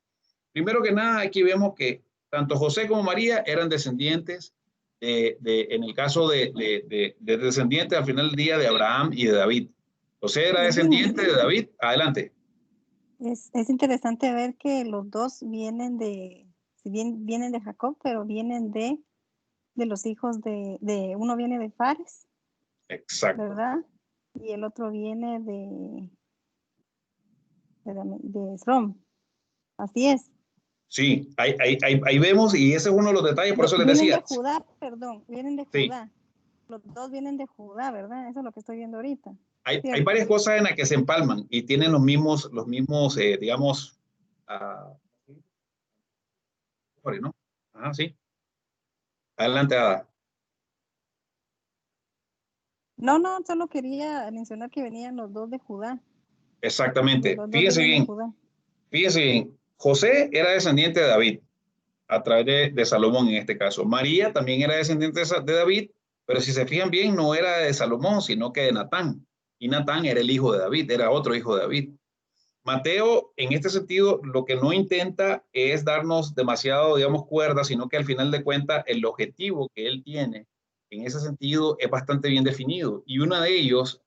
Primero que nada, aquí vemos que tanto José como María eran descendientes en el caso de descendientes al final del día de Abraham y de David. José era descendiente de David. Adelante. Es interesante ver que los dos vienen si bien vienen de Jacob, pero vienen de los hijos uno viene de Fares. Exacto. ¿Verdad? Y el otro viene de Esrom. Así es. Sí, ahí vemos, y ese es uno de los detalles, por eso les decía. Vienen de Judá, perdón, vienen de Judá. Sí. Los dos vienen de Judá, ¿verdad? Eso es lo que estoy viendo ahorita. Hay varias cosas en las que se empalman y tienen los mismos digamos, ¿no? Ajá, sí. Adelante, Ada. No, solo quería mencionar que venían los dos de Judá. Exactamente. Fíjese bien. José era descendiente de David a través de Salomón en este caso. María también era descendiente de David, pero si se fijan bien, no era de Salomón, sino que de Natán. Y Natán era el hijo de David, era otro hijo de David. Mateo, en este sentido, lo que no intenta es darnos demasiado, digamos, cuerda, sino que al final de cuentas el objetivo que él tiene en ese sentido es bastante bien definido. Y uno de ellos,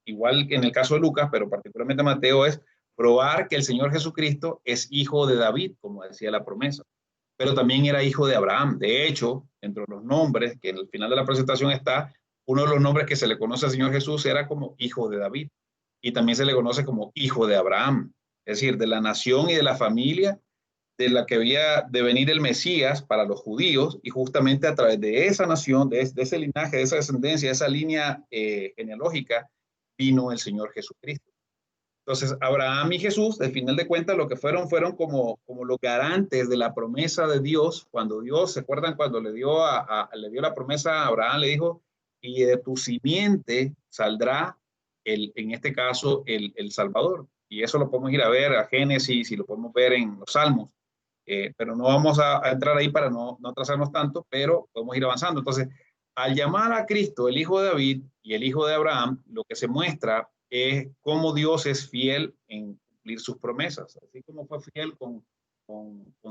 igual que en el caso de Lucas, pero particularmente Mateo, es probar que el Señor Jesucristo es hijo de David, como decía la promesa, pero también era hijo de Abraham. De hecho, entre los nombres, que en el final de la presentación está, uno de los nombres que se le conoce al Señor Jesús era como hijo de David. Y también se le conoce como hijo de Abraham, es decir, de la nación y de la familia de la que había de venir el Mesías para los judíos, y justamente a través de esa nación, de ese linaje, de esa descendencia, de esa línea genealógica, vino el Señor Jesucristo. Entonces, Abraham y Jesús, al final de cuentas, lo que fueron como los garantes de la promesa de Dios. Cuando Dios, ¿se acuerdan cuando le dio la promesa a Abraham? Le dijo, y de tu simiente saldrá en este caso, el Salvador. y eso lo podemos ir a ver a Génesis y lo podemos ver en los Salmos, pero no vamos a entrar ahí para no atrasarnos tanto, pero podemos ir avanzando. Entonces, al llamar a Cristo el hijo de David y el hijo de Abraham, lo que se muestra es cómo Dios es fiel en cumplir sus promesas, así como fue fiel con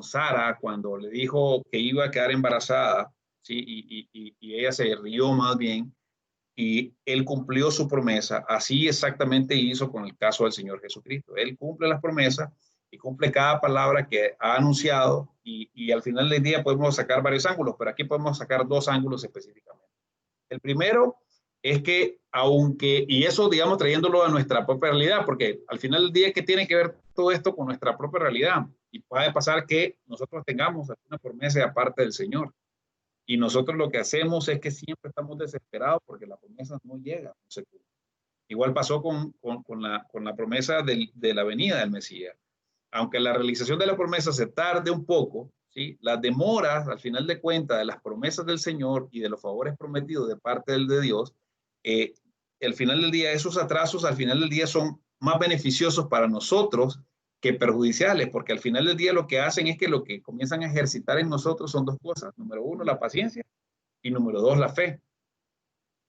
Sara cuando le dijo que iba a quedar embarazada, ¿sí? Y ella se rió más bien, y él cumplió su promesa. Así exactamente hizo con el caso del Señor Jesucristo. Él cumple las promesas y cumple cada palabra que ha anunciado, y al final del día podemos sacar varios ángulos, pero aquí podemos sacar dos ángulos específicamente. El primero es que aunque, y eso digamos trayéndolo a nuestra propia realidad, porque al final del día, ¿qué tiene que ver todo esto con nuestra propia realidad? Y puede pasar que nosotros tengamos alguna promesa aparte del Señor, y nosotros lo que hacemos es que siempre estamos desesperados porque la promesa no llega, no se cumple. Igual pasó con la promesa de la venida del Mesías. Aunque la realización de la promesa se tarde un poco, ¿sí? Las demoras, al final de cuentas, de las promesas del Señor y de los favores prometidos de parte de Dios, al final del día, esos atrasos, al final del día, son más beneficiosos para nosotros que perjudiciales, porque al final del día lo que hacen es que lo que comienzan a ejercitar en nosotros son dos cosas. Número uno, la paciencia, y número dos, la fe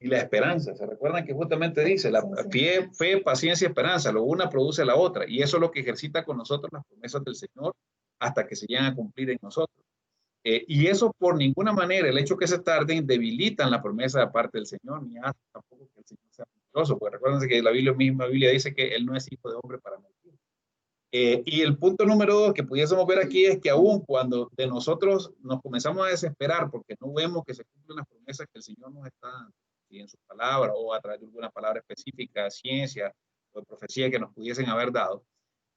y la esperanza. ¿Se recuerdan que justamente dice la fe, paciencia y esperanza? Lo una produce la otra, y eso es lo que ejercita con nosotros las promesas del Señor hasta que se llegan a cumplir en nosotros. Y eso por ninguna manera, el hecho que se tarden, debilitan la promesa de parte del Señor, ni hace tampoco que el Señor sea mentiroso, porque recuérdense que la Biblia dice que Él no es hijo de hombre para mentir. Y el punto número dos que pudiésemos ver aquí es que aún cuando de nosotros nos comenzamos a desesperar porque no vemos que se cumplen las promesas que el Señor nos está dando, ¿sí? En sus palabras o a través de alguna palabra específica, ciencia o de profecía que nos pudiesen haber dado,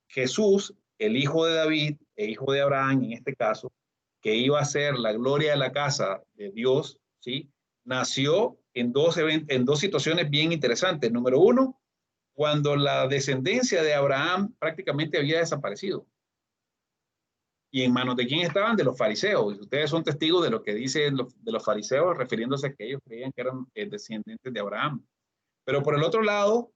Jesús, el hijo de David e hijo de Abraham en este caso, que iba a ser la gloria de la casa de Dios, ¿sí? Nació en dos situaciones bien interesantes. Número uno, cuando la descendencia de Abraham prácticamente había desaparecido. ¿Y en manos de quién estaban? De los fariseos. Ustedes son testigos de lo que dicen de los fariseos, refiriéndose a que ellos creían que eran descendientes de Abraham. Pero por el otro lado,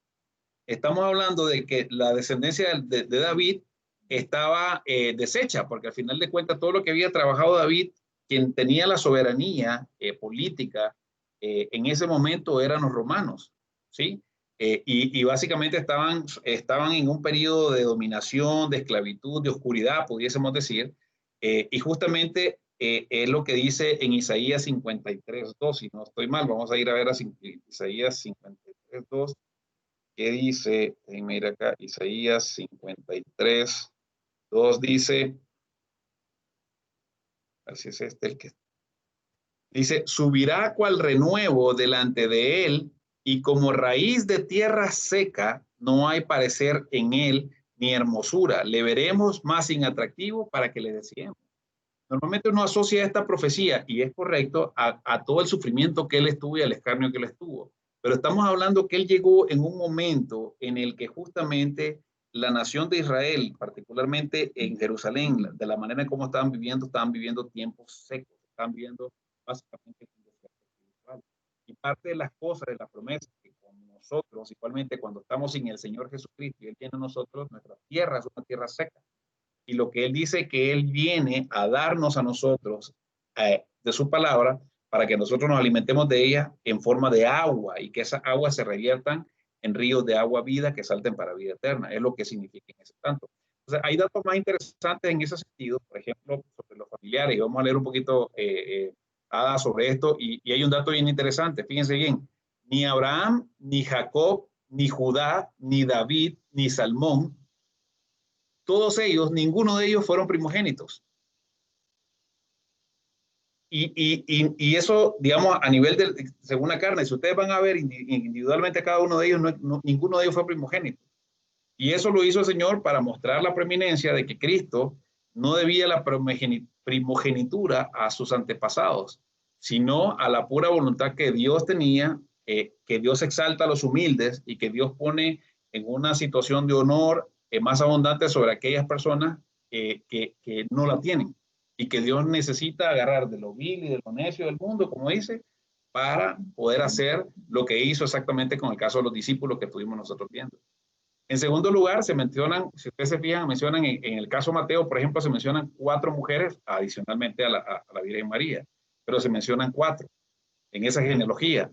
estamos hablando de que la descendencia de David estaba deshecha, porque al final de cuentas todo lo que había trabajado David, quien tenía la soberanía política en ese momento eran los romanos, ¿sí? Y básicamente estaban en un periodo de dominación, de esclavitud, de oscuridad, pudiésemos decir, y justamente es lo que dice en Isaías 53:2, si no estoy mal, vamos a ir a ver a Isaías 53:2, que dice, mira acá, Isaías 53:2 dice, así es el que dice, subirá cual renuevo delante de él, y como raíz de tierra seca, no hay parecer en él ni hermosura. Le veremos más inatractivo para que le deseemos. Normalmente uno asocia esta profecía, y es correcto, a todo el sufrimiento que él estuvo y al escarnio que él estuvo. Pero estamos hablando que él llegó en un momento en el que justamente la nación de Israel, particularmente en Jerusalén, de la manera en cómo estaban viviendo tiempos secos, estaban viviendo básicamente un desierto espiritual. Y parte de las cosas de la promesa que con nosotros, igualmente cuando estamos sin el Señor Jesucristo y Él viene a nosotros, nuestra tierra es una tierra seca. Y lo que Él dice que Él viene a darnos a nosotros de su palabra para que nosotros nos alimentemos de ella en forma de agua y que esas aguas se reviertan en ríos de agua vida que salten para vida eterna. Es lo que significa en ese tanto. Entonces, hay datos más interesantes en ese sentido, por ejemplo, sobre los familiares, y vamos a leer un poquito sobre esto, y hay un dato bien interesante, fíjense bien, ni Abraham, ni Jacob, ni Judá, ni David, ni Salmón, todos ellos, ninguno de ellos fueron primogénitos. Y eso, digamos, a nivel de, según la carne, si ustedes van a ver individualmente a cada uno de ellos, ninguno de ellos fue primogénito. Y eso lo hizo el Señor para mostrar la preeminencia de que Cristo no debía la primogenitura a sus antepasados, sino a la pura voluntad que Dios tenía, que Dios exalta a los humildes y que Dios pone en una situación de honor más abundante sobre aquellas personas que no la tienen, y que Dios necesita agarrar de lo vil y de lo necio del mundo, como dice, para poder hacer lo que hizo exactamente con el caso de los discípulos que estuvimos nosotros viendo. En segundo lugar, se mencionan, si ustedes se fijan, mencionan en el caso Mateo, por ejemplo, se mencionan 4 mujeres adicionalmente a la Virgen María, pero se mencionan 4 en esa genealogía.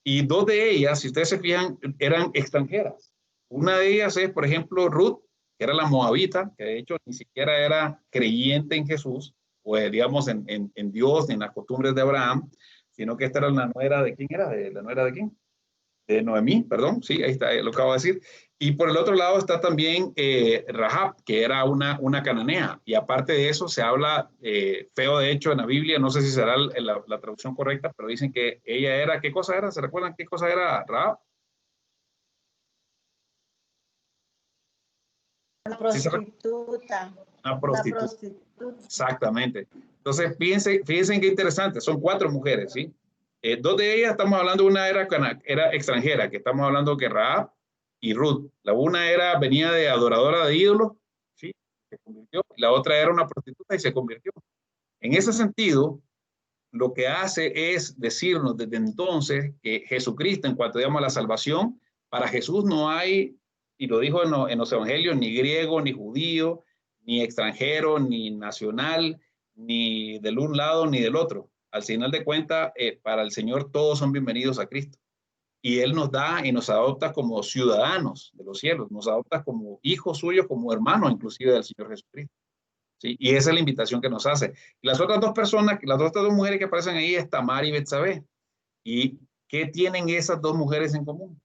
Y 2 de ellas, si ustedes se fijan, eran extranjeras. Una de ellas es, por ejemplo, Ruth, que era la moabita, que de hecho ni siquiera era creyente en Jesús, o digamos en Dios, ni en las costumbres de Abraham, sino que esta era la nuera de, ¿quién era? ¿La nuera de quién? De Noemí, perdón, sí, ahí está, lo acabo de decir. Y por el otro lado está también Rahab, que era una cananea. Y aparte de eso se habla feo, de hecho, en la Biblia, no sé si será la traducción correcta, pero dicen que ella era, ¿qué cosa era? ¿Se recuerdan qué cosa era Rahab? Una prostituta. Una prostituta. Una prostituta. Exactamente. Entonces, fíjense qué interesante, son 4 mujeres, ¿sí? 2 de ellas, estamos hablando, una era extranjera, que estamos hablando que Rahab y Ruth. La una venía de adoradora de ídolos, ¿sí? Se convirtió. La otra era una prostituta y se convirtió. En ese sentido, lo que hace es decirnos desde entonces que Jesucristo, en cuanto llama a la salvación, para Jesús no hay, y lo dijo en los evangelios, ni griego, ni judío, ni extranjero, ni nacional, ni del un lado, ni del otro. Al final de cuentas, para el Señor todos son bienvenidos a Cristo. Y Él nos da y nos adopta como ciudadanos de los cielos, nos adopta como hijos suyos, como hermanos inclusive del Señor Jesucristo. ¿Sí? Y esa es la invitación que nos hace. Y las otras 2 personas, las otras 2 mujeres que aparecen ahí es Tamar y Betsabé. ¿Y qué tienen esas 2 mujeres en común?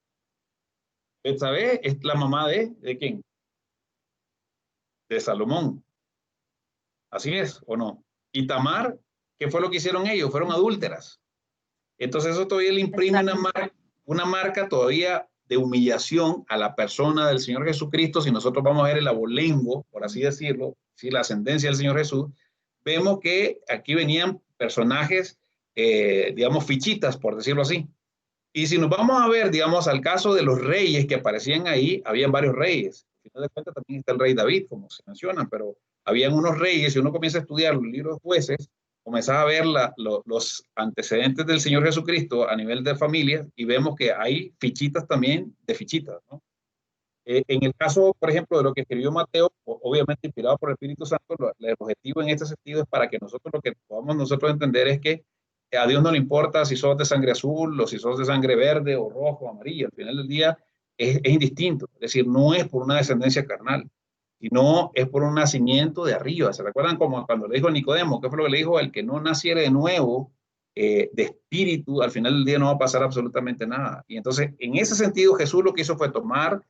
Betsabé es la mamá ¿de quién? De Salomón. Así es, ¿o no? Y Tamar, ¿qué fue lo que hicieron ellos? Fueron adúlteras. Entonces eso todavía le imprime una marca todavía de humillación a la persona del Señor Jesucristo. Si nosotros vamos a ver el abolengo, por así decirlo, ¿sí? La ascendencia del Señor Jesús, vemos que aquí venían personajes, digamos, fichitas, por decirlo así. Y si nos vamos a ver, digamos, al caso de los reyes que aparecían ahí, habían varios reyes. Al final de cuentas también está el rey David, como se menciona, pero habían unos reyes. Si uno comienza a estudiar los libros de jueces, comenzaba a ver los antecedentes del Señor Jesucristo a nivel de familia y vemos que hay fichitas también de fichitas, ¿no? En el caso, por ejemplo, de lo que escribió Mateo, obviamente inspirado por el Espíritu Santo, el objetivo en este sentido es para que nosotros lo que podamos nosotros entender es que a Dios no le importa si sos de sangre azul o si sos de sangre verde o rojo o amarillo. Al final del día es indistinto. Es decir, no es por una descendencia carnal, sino es por un nacimiento de arriba. ¿Se recuerdan como cuando le dijo a Nicodemo? ¿Qué fue lo que le dijo? El que no naciere de nuevo, de espíritu, al final del día no va a pasar absolutamente nada. Y entonces, en ese sentido, Jesús lo que hizo fue tomar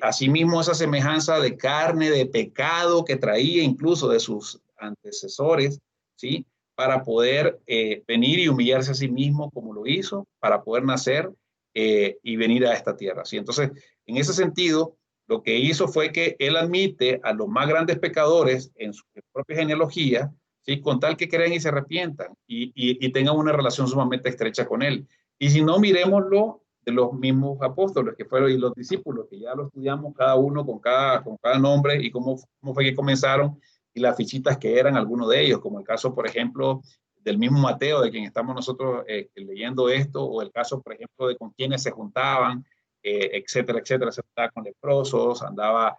asimismo esa semejanza de carne, de pecado que traía incluso de sus antecesores, ¿sí? Para poder venir y humillarse a sí mismo como lo hizo, para poder nacer y venir a esta tierra, ¿sí? Entonces, en ese sentido, lo que hizo fue que él admite a los más grandes pecadores en su propia genealogía, ¿sí? Con tal que crean y se arrepientan y tengan una relación sumamente estrecha con él. Y si no, miremoslo de los mismos apóstoles que fueron y los discípulos, que ya lo estudiamos cada uno con cada nombre y cómo fue que comenzaron y las fichitas que eran algunos de ellos, como el caso, por ejemplo, del mismo Mateo, de quien estamos nosotros leyendo esto, o el caso, por ejemplo, de con quienes se juntaban, etcétera, etcétera. Se juntaba con leprosos, andaba,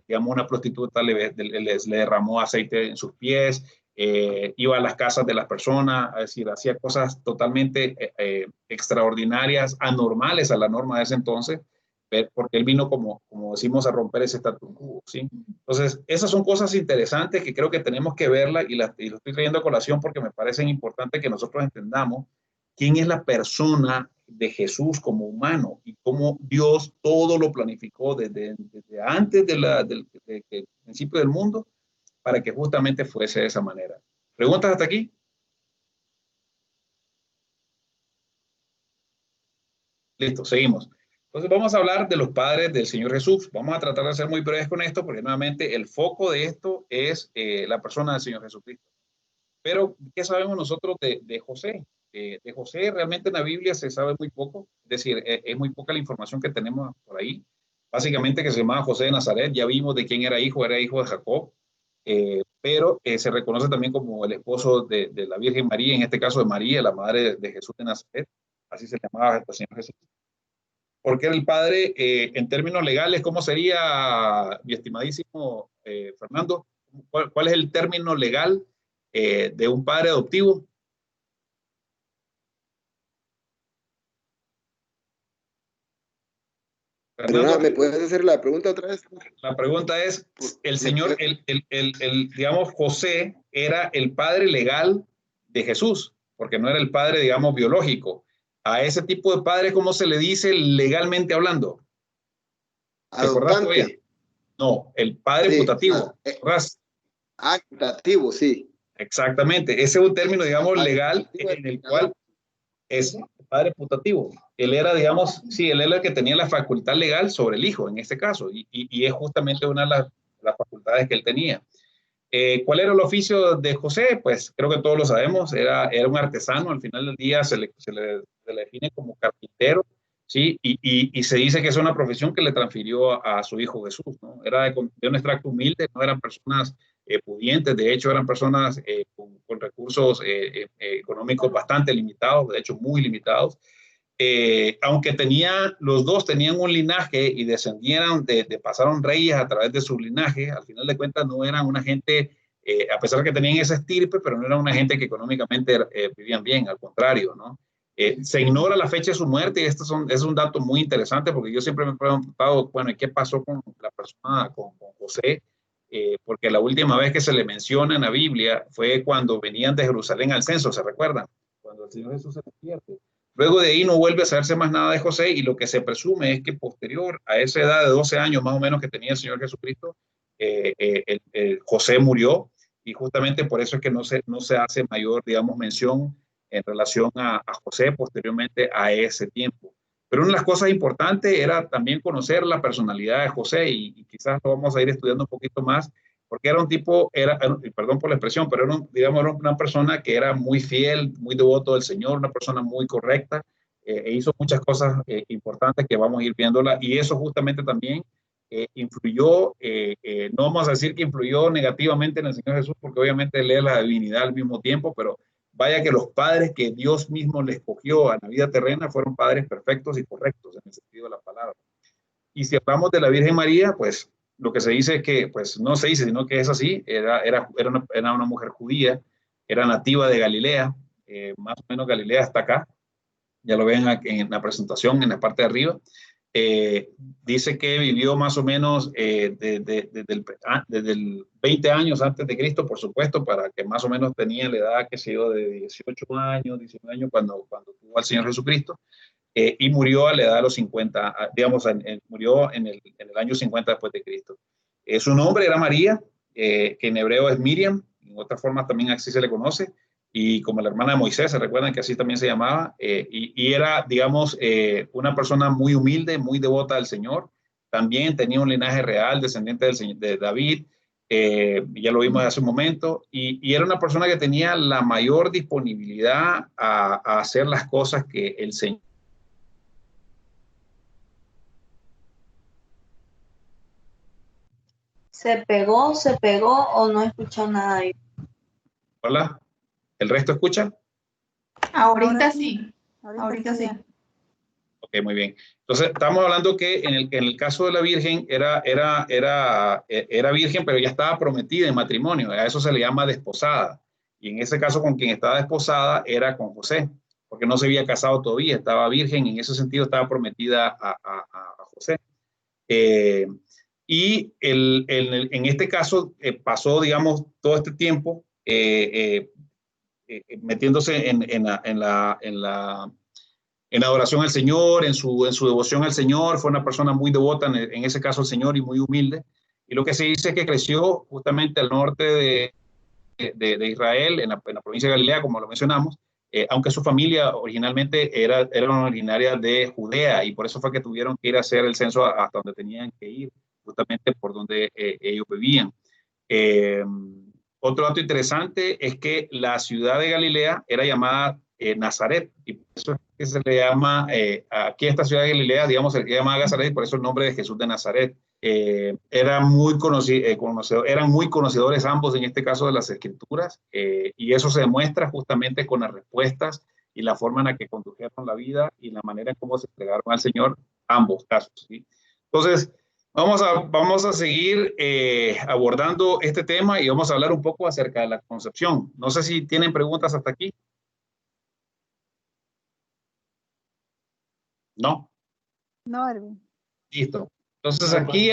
digamos, una prostituta le derramó aceite en sus pies, iba a las casas de las personas, es decir, hacía cosas totalmente extraordinarias, anormales a la norma de ese entonces, porque él vino, como decimos, a romper ese statu quo, ¿sí? Entonces, esas son cosas interesantes que creo que tenemos que verlas y lo estoy trayendo a colación porque me parecen importantes que nosotros entendamos quién es la persona de Jesús como humano y cómo Dios todo lo planificó desde antes del principio del mundo para que justamente fuese de esa manera. ¿Preguntas hasta aquí? Listo, seguimos. Entonces vamos a hablar de los padres del Señor Jesús. Vamos a tratar de ser muy breves con esto porque nuevamente el foco de esto es la persona del Señor Jesucristo. Pero, ¿qué sabemos nosotros de José? De José realmente en la Biblia se sabe muy poco, es decir, es muy poca la información que tenemos por ahí. Básicamente que se llamaba José de Nazaret, ya vimos de quién era hijo de Jacob, pero se reconoce también como el esposo de la Virgen María, en este caso de María, la madre de Jesús de Nazaret, así se llamaba el Señor Jesús. porque era el padre, en términos legales, ¿cómo sería, mi estimadísimo Fernando? ¿Cuál es el término legal de un padre adoptivo? Fernando, ¿me puedes hacer la pregunta otra vez? La pregunta es, el señor, digamos, José era el padre legal de Jesús, porque no era el padre, digamos, biológico. A ese tipo de padre, ¿cómo se le dice legalmente hablando? Adoptante. No, el padre putativo. Putativo, sí. Exactamente. Ese es un término, digamos, legal en el cual es padre putativo. Él era, digamos, sí, él era el que tenía la facultad legal sobre el hijo, en este caso, y es justamente una de las facultades que él tenía. ¿Cuál era el oficio de José? Pues creo que todos lo sabemos, era un artesano, al final del día se le define como carpintero, ¿sí? Y se dice que es una profesión que le transfirió a su hijo Jesús, ¿no? Era de un extracto humilde, no eran personas pudientes, de hecho eran personas con recursos económicos bastante limitados, de hecho muy limitados. Aunque los dos tenían un linaje y descendieron pasaron reyes a través de su linaje, al final de cuentas no eran una gente, a pesar de que tenían esa estirpe, pero no eran una gente que económicamente vivían bien, al contrario, ¿no? Se ignora la fecha de su muerte y es un dato muy interesante porque yo siempre me he preguntado, bueno, ¿y qué pasó con la persona, con José? Porque la última vez que se le menciona en la Biblia fue cuando venían de Jerusalén al censo, ¿se recuerdan? Cuando el Señor Jesús se despierte. Luego de ahí no vuelve a saberse más nada de José y lo que se presume es que posterior a esa edad de 12 años más o menos que tenía el Señor Jesucristo, José murió y justamente por eso es que no se hace mayor, digamos, mención en relación a José posteriormente a ese tiempo. Pero una de las cosas importantes era también conocer la personalidad de José y quizás lo vamos a ir estudiando un poquito más porque era un tipo, perdón por la expresión, pero era una persona que era muy fiel, muy devoto del Señor, una persona muy correcta, e hizo muchas cosas importantes que vamos a ir viéndola, y eso justamente también influyó, no vamos a decir que influyó negativamente en el Señor Jesús, porque obviamente Él es la divinidad al mismo tiempo, pero vaya que los padres que Dios mismo le escogió a la vida terrena fueron padres perfectos y correctos en el sentido de la palabra. Y si hablamos de la Virgen María, pues lo que se dice es que, pues no se dice, sino que es así, era una mujer judía, era nativa de Galilea, más o menos Galilea hasta acá, ya lo ven en la presentación, en la parte de arriba. Dice que vivió más o menos desde el 20 años antes de Cristo, por supuesto, para que más o menos tenía la edad, que se dio de 18 años, 19 años, cuando tuvo al Señor Jesucristo. Y murió a la edad de los 50, digamos, murió en el año 50 después de Cristo. Su nombre era María, que en hebreo es Miriam, en otras formas también así se le conoce, y como la hermana de Moisés, se recuerdan que así también se llamaba, y era, digamos, una persona muy humilde, muy devota al Señor, también tenía un linaje real, descendiente de David, ya lo vimos hace un momento, y era una persona que tenía la mayor disponibilidad a hacer las cosas que el Señor. ¿Se pegó o no escuchó nada ahí? Hola, ¿el resto escucha? Ahorita sí. Ahorita sí. Ok, muy bien. Entonces, estamos hablando que en el caso de la Virgen era virgen, pero ya estaba prometida en matrimonio. A eso se le llama desposada. Y en ese caso, con quien estaba desposada era con José, porque no se había casado todavía, estaba virgen. En ese sentido, estaba prometida a José. Y en este caso pasó, digamos, todo este tiempo metiéndose en la adoración al Señor, en su devoción al Señor. Fue una persona muy devota, en ese caso al Señor, y muy humilde. Y lo que se dice es que creció justamente al norte de Israel, en la provincia de Galilea, como lo mencionamos, aunque su familia originalmente era originaria de Judea, y por eso fue que tuvieron que ir a hacer el censo hasta donde tenían que ir, justamente por donde ellos vivían. Otro dato interesante es que la ciudad de Galilea era llamada Nazaret, y por eso es que se le llama, aquí esta ciudad de Galilea, digamos, se le llama Nazaret, y por eso el nombre de Jesús de Nazaret. Eran muy conocedores ambos, en este caso, de las Escrituras, y eso se demuestra justamente con las respuestas y la forma en la que condujeron la vida y la manera en cómo se entregaron al Señor, ambos casos, ¿sí? Entonces, vamos a seguir abordando este tema y vamos a hablar un poco acerca de la concepción. No sé si tienen preguntas hasta aquí. ¿No? No, Erwin. Listo. Entonces aquí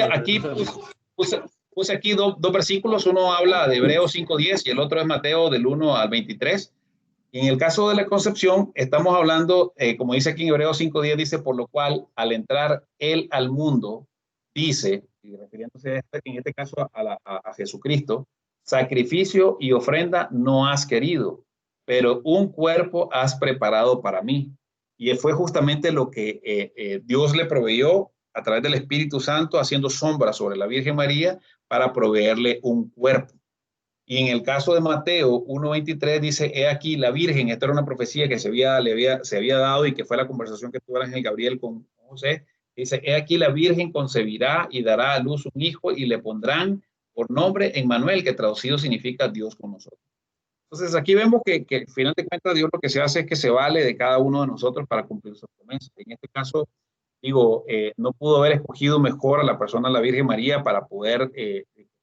puse aquí dos versículos. Uno habla de Hebreos 5:10 y el otro es Mateo del 1 al 23. Y en el caso de la concepción, estamos hablando, como dice aquí en Hebreos 5:10, dice, por lo cual, al entrar él al mundo, dice, y refiriéndose en este caso a Jesucristo, sacrificio y ofrenda no has querido, pero un cuerpo has preparado para mí. Y fue justamente lo que Dios le proveyó a través del Espíritu Santo, haciendo sombra sobre la Virgen María para proveerle un cuerpo. Y en el caso de Mateo 1:23 dice, he aquí la Virgen, esta era una profecía que se había dado y que fue la conversación que tuvo el ángel Gabriel con José, dice, he aquí la Virgen concebirá y dará a luz un hijo y le pondrán por nombre Emmanuel, que traducido significa Dios con nosotros. Entonces aquí vemos que al final de cuentas Dios lo que se hace es que se vale de cada uno de nosotros para cumplir sus promesas. En este caso, digo, no pudo haber escogido mejor a la persona, la Virgen María, para poder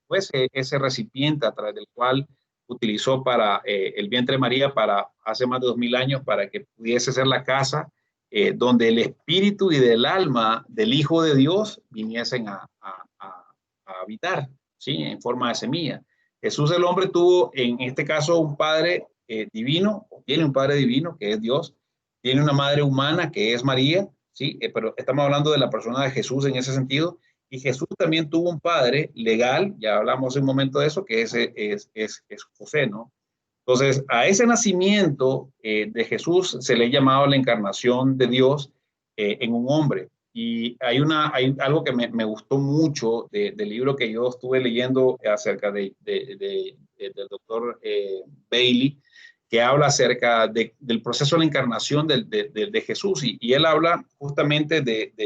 pues ese recipiente a través del cual utilizó para el vientre de María para hace más de 2000 años para que pudiese ser la casa donde el espíritu y del alma del Hijo de Dios viniesen a habitar, ¿sí? En forma de semilla. Jesús el hombre tuvo en este caso un padre divino, o tiene un padre divino que es Dios, tiene una madre humana que es María, ¿sí? Pero estamos hablando de la persona de Jesús en ese sentido. Y Jesús también tuvo un padre legal, ya hablamos un momento de eso, que es José, ¿no? Entonces, a ese nacimiento de Jesús se le ha llamado la encarnación de Dios en un hombre. Y hay algo que me gustó mucho del libro que yo estuve leyendo acerca del doctor Bailey, que habla acerca del proceso de la encarnación de Jesús. Y él habla justamente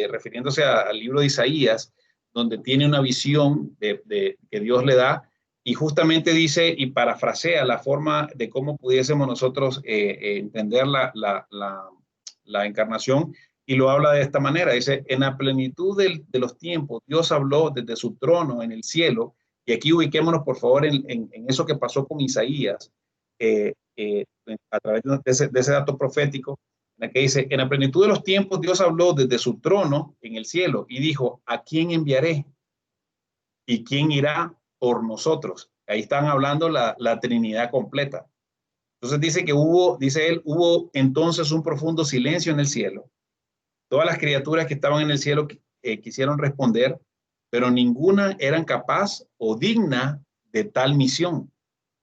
refiriéndose al libro de Isaías, donde tiene una visión que Dios le da, y justamente dice y parafrasea la forma de cómo pudiésemos nosotros entender la encarnación, y lo habla de esta manera. Dice, en la plenitud de los tiempos, Dios habló desde su trono en el cielo, y aquí ubiquémonos por favor en eso que pasó con Isaías, a través de ese dato profético, en la que dice, en la plenitud de los tiempos Dios habló desde su trono en el cielo y dijo, ¿a quién enviaré? ¿Y quién irá por nosotros? Ahí están hablando la Trinidad completa. Entonces dice él, hubo entonces un profundo silencio en el cielo. Todas las criaturas que estaban en el cielo quisieron responder, pero ninguna eran capaz o digna de tal misión.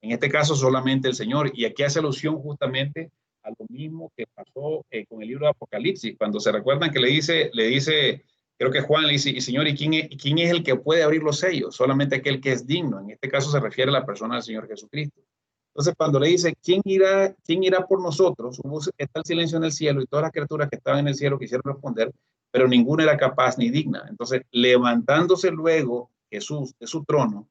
En este caso solamente el Señor. Y aquí hace alusión justamente a lo mismo que pasó con el libro de Apocalipsis, cuando se recuerdan que le dice, creo que Juan le dice, y Señor, ¿y quién es el que puede abrir los sellos? Solamente aquel que es digno. En este caso se refiere a la persona del Señor Jesucristo. Entonces, cuando le dice, ¿quién irá por nosotros? Está el silencio en el cielo y todas las criaturas que estaban en el cielo quisieron responder, pero ninguna era capaz ni digna. Entonces, levantándose luego Jesús de su trono,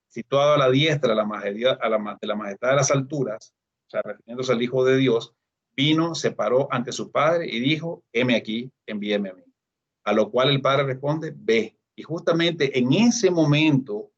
situado a la diestra de la majestad de las alturas, o sea, refiriéndose al Hijo de Dios, vino, se paró ante su Padre y dijo, heme aquí, envíeme a mí. A lo cual el Padre responde, ve. Y justamente en ese momento,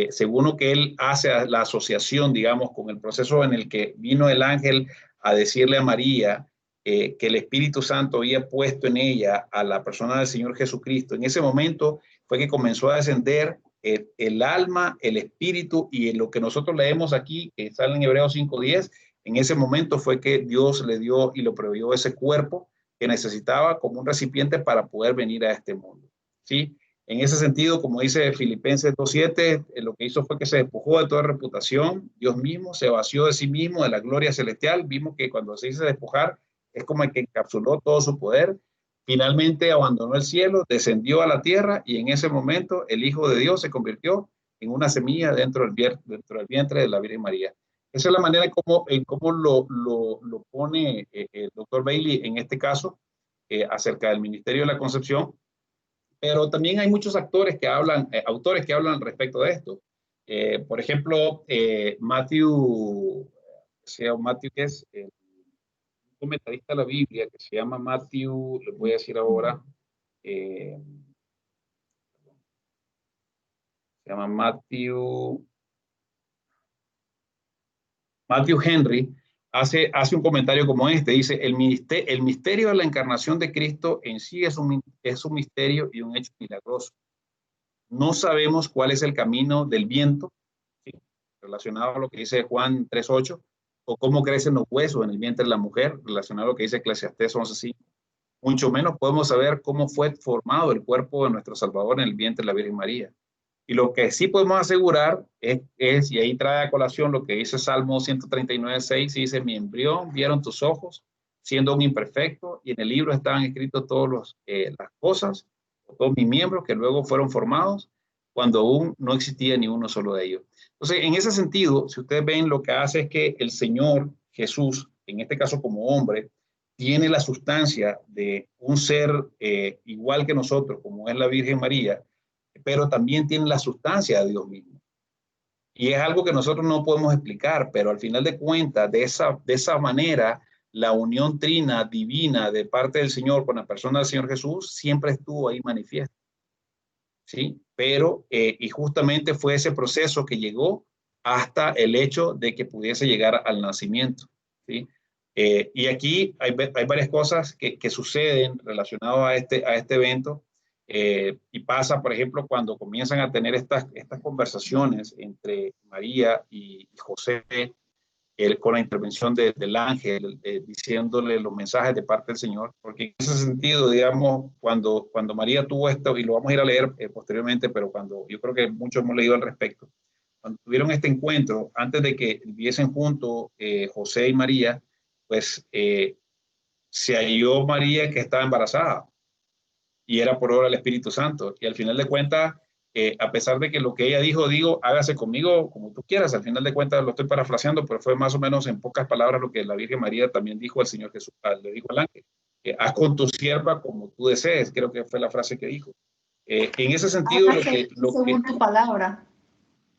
según lo que él hace la asociación, digamos, con el proceso en el que vino el ángel a decirle a María que el Espíritu Santo había puesto en ella a la persona del Señor Jesucristo, en ese momento fue que comenzó a descender el alma, el espíritu, y en lo que nosotros leemos aquí, que sale en Hebreos 5:10, en ese momento fue que Dios le dio y lo proveyó ese cuerpo que necesitaba como un recipiente para poder venir a este mundo, ¿sí? En ese sentido, como dice Filipenses 2:7, lo que hizo fue que se despojó de toda reputación, Dios mismo se vació de sí mismo, de la gloria celestial. Vimos que cuando se dice despojar, es como el que encapsuló todo su poder. Finalmente abandonó el cielo, descendió a la tierra, y en ese momento el Hijo de Dios se convirtió en una semilla dentro del vientre de la Virgen María. Esa es la manera en cómo lo pone el doctor Bailey en este caso, acerca del ministerio de la concepción. Pero también hay muchos autores que hablan respecto de esto. Por ejemplo, Matthew, que es comentarista de la Biblia que se llama Matthew, les voy a decir ahora, se llama Matthew Henry, hace un comentario como este, dice, el misterio de la encarnación de Cristo en sí es un misterio y un hecho milagroso. No sabemos cuál es el camino del viento, ¿sí?, relacionado a lo que dice Juan 3:8, o cómo crecen los huesos en el vientre de la mujer, relacionado a lo que dice Eclesiastés 11:5. Mucho menos podemos saber cómo fue formado el cuerpo de nuestro Salvador en el vientre de la Virgen María. Y lo que sí podemos asegurar es, y ahí trae a colación lo que dice Salmo 139:6, dice, mi embrión vieron tus ojos, siendo un imperfecto, y en el libro estaban escritos todas las cosas, todos mis miembros que luego fueron formados, cuando aún no existía ni uno solo de ellos. Entonces, en ese sentido, si ustedes ven, lo que hace es que el Señor Jesús, en este caso como hombre, tiene la sustancia de un ser igual que nosotros, como es la Virgen María, pero también tiene la sustancia de Dios mismo. Y es algo que nosotros no podemos explicar, pero al final de cuentas, de esa manera, la unión trina divina de parte del Señor con la persona del Señor Jesús siempre estuvo ahí manifiesta. ¿Sí? Pero, y justamente fue ese proceso que llegó hasta el hecho de que pudiese llegar al nacimiento. ¿Sí? Y aquí hay varias cosas que suceden relacionadas a este evento. Y pasa, por ejemplo, cuando comienzan a tener estas conversaciones entre María y José, con la intervención del ángel, diciéndole los mensajes de parte del Señor, porque en ese sentido, digamos, cuando María tuvo esto, y lo vamos a ir a leer posteriormente, pero cuando yo creo que muchos hemos leído al respecto, cuando tuvieron este encuentro, antes de que viviesen juntos José y María, pues se halló María que estaba embarazada, y era por obra del Espíritu Santo, y al final de cuentas, a pesar de que lo que ella dijo, hágase conmigo como tú quieras, al final de cuentas lo estoy parafraseando, pero fue más o menos en pocas palabras lo que la Virgen María también dijo al Señor Jesús, le dijo al ángel, haz con tu sierva como tú desees, creo que fue la frase que dijo. En ese sentido, según tu palabra.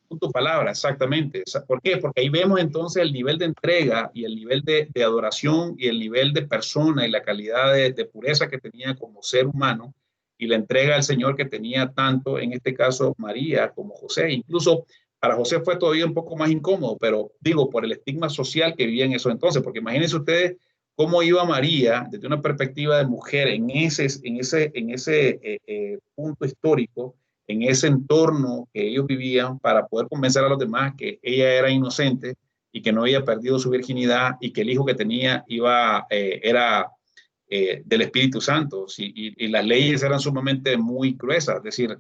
Según tu palabra, exactamente. ¿Por qué? Porque ahí vemos entonces el nivel de entrega y el nivel de adoración y el nivel de persona y la calidad de pureza que tenía como ser humano, y la entrega al Señor que tenía tanto, en este caso, María como José. Incluso para José fue todavía un poco más incómodo, pero digo, por el estigma social que vivía en eso entonces, porque imagínense ustedes cómo iba María desde una perspectiva de mujer en ese punto histórico, en ese entorno que ellos vivían, para poder convencer a los demás que ella era inocente y que no había perdido su virginidad y que el hijo que tenía era del Espíritu Santo, ¿sí? Y las leyes eran sumamente muy gruesas, es decir,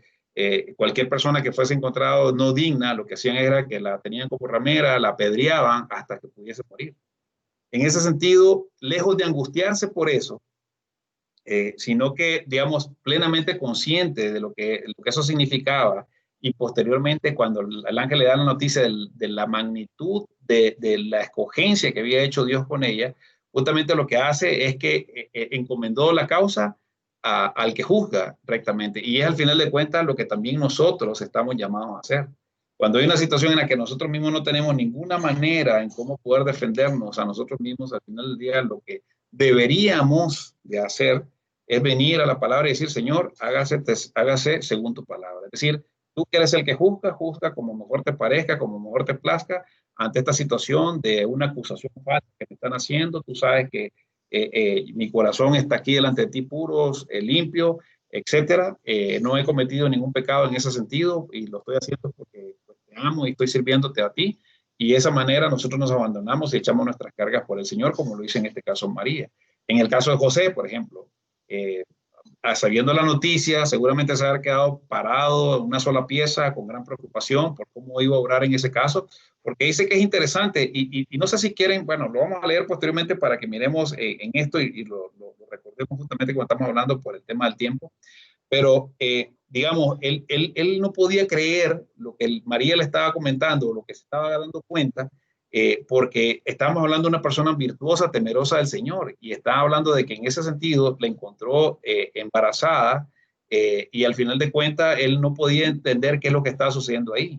cualquier persona que fuese encontrado no digna, lo que hacían era que la tenían como ramera, la apedreaban hasta que pudiese morir. En ese sentido, lejos de angustiarse por eso, sino que, digamos, plenamente consciente de lo que eso significaba, y posteriormente cuando el ángel le da la noticia de la magnitud de la escogencia que había hecho Dios con ella, justamente lo que hace es que encomendó la causa al que juzga rectamente, y es al final de cuentas lo que también nosotros estamos llamados a hacer. Cuando hay una situación en la que nosotros mismos no tenemos ninguna manera en cómo poder defendernos a nosotros mismos, al final del día lo que deberíamos de hacer es venir a la palabra y decir, Señor, hágase según tu palabra. Es decir, tú que eres el que juzga como mejor te parezca, como mejor te plazca, ante esta situación de una acusación falsa que te están haciendo. Tú sabes que mi corazón está aquí delante de ti puro, limpio, etcétera. No he cometido ningún pecado en ese sentido y lo estoy haciendo porque te amo y estoy sirviéndote a ti. Y de esa manera nosotros nos abandonamos y echamos nuestras cargas por el Señor, como lo dice en este caso María. En el caso de José, por ejemplo, sabiendo la noticia, seguramente se había quedado parado en una sola pieza con gran preocupación por cómo iba a obrar en ese caso, porque dice que es interesante y no sé si quieren, bueno, lo vamos a leer posteriormente para que miremos en esto y lo recordemos justamente cuando estamos hablando por el tema del tiempo, pero digamos, él no podía creer lo que María le estaba comentando, lo que se estaba dando cuenta, porque estábamos hablando de una persona virtuosa, temerosa del Señor, y estaba hablando de que en ese sentido la encontró embarazada, y al final de cuentas él no podía entender qué es lo que estaba sucediendo ahí.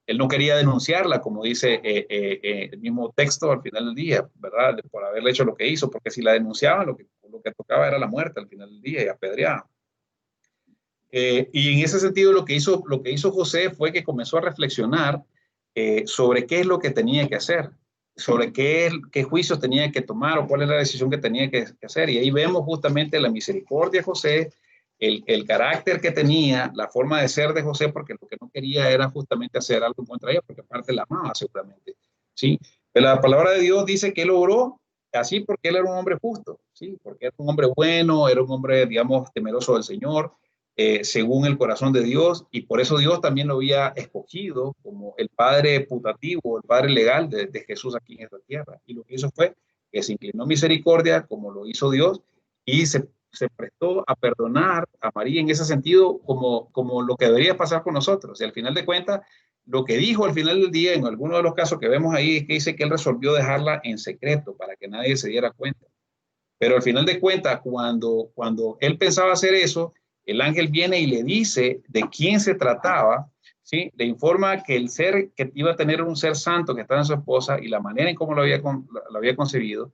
Él no quería denunciarla, como dice el mismo texto al final del día, ¿verdad? Por haberle hecho lo que hizo, porque si la denunciaba, lo que tocaba era la muerte al final del día y apedreada. Y en ese sentido lo que hizo José fue que comenzó a reflexionar sobre qué es lo que tenía que hacer, sobre qué juicios tenía que tomar o cuál es la decisión que tenía que hacer. Y ahí vemos justamente la misericordia de José, el carácter que tenía, la forma de ser de José, porque lo que no quería era justamente hacer algo contra ella, porque aparte la amaba seguramente, ¿sí? Pero la palabra de Dios dice que él obró así porque él era un hombre justo, ¿sí? Porque era un hombre bueno, era un hombre, digamos, temeroso del Señor, según el corazón de Dios, y por eso Dios también lo había escogido como el padre putativo, el padre legal de Jesús aquí en esta tierra. Y lo que hizo fue que se inclinó misericordia, como lo hizo Dios, y se prestó a perdonar a María en ese sentido, como lo que debería pasar con nosotros. Y al final de cuentas, lo que dijo al final del día, en algunos de los casos que vemos ahí, es que dice que él resolvió dejarla en secreto para que nadie se diera cuenta. Pero al final de cuentas, cuando él pensaba hacer eso, el ángel viene y le dice de quién se trataba, ¿sí? Le informa que el ser que iba a tener un ser santo que estaba en su esposa y la manera en cómo lo había concebido.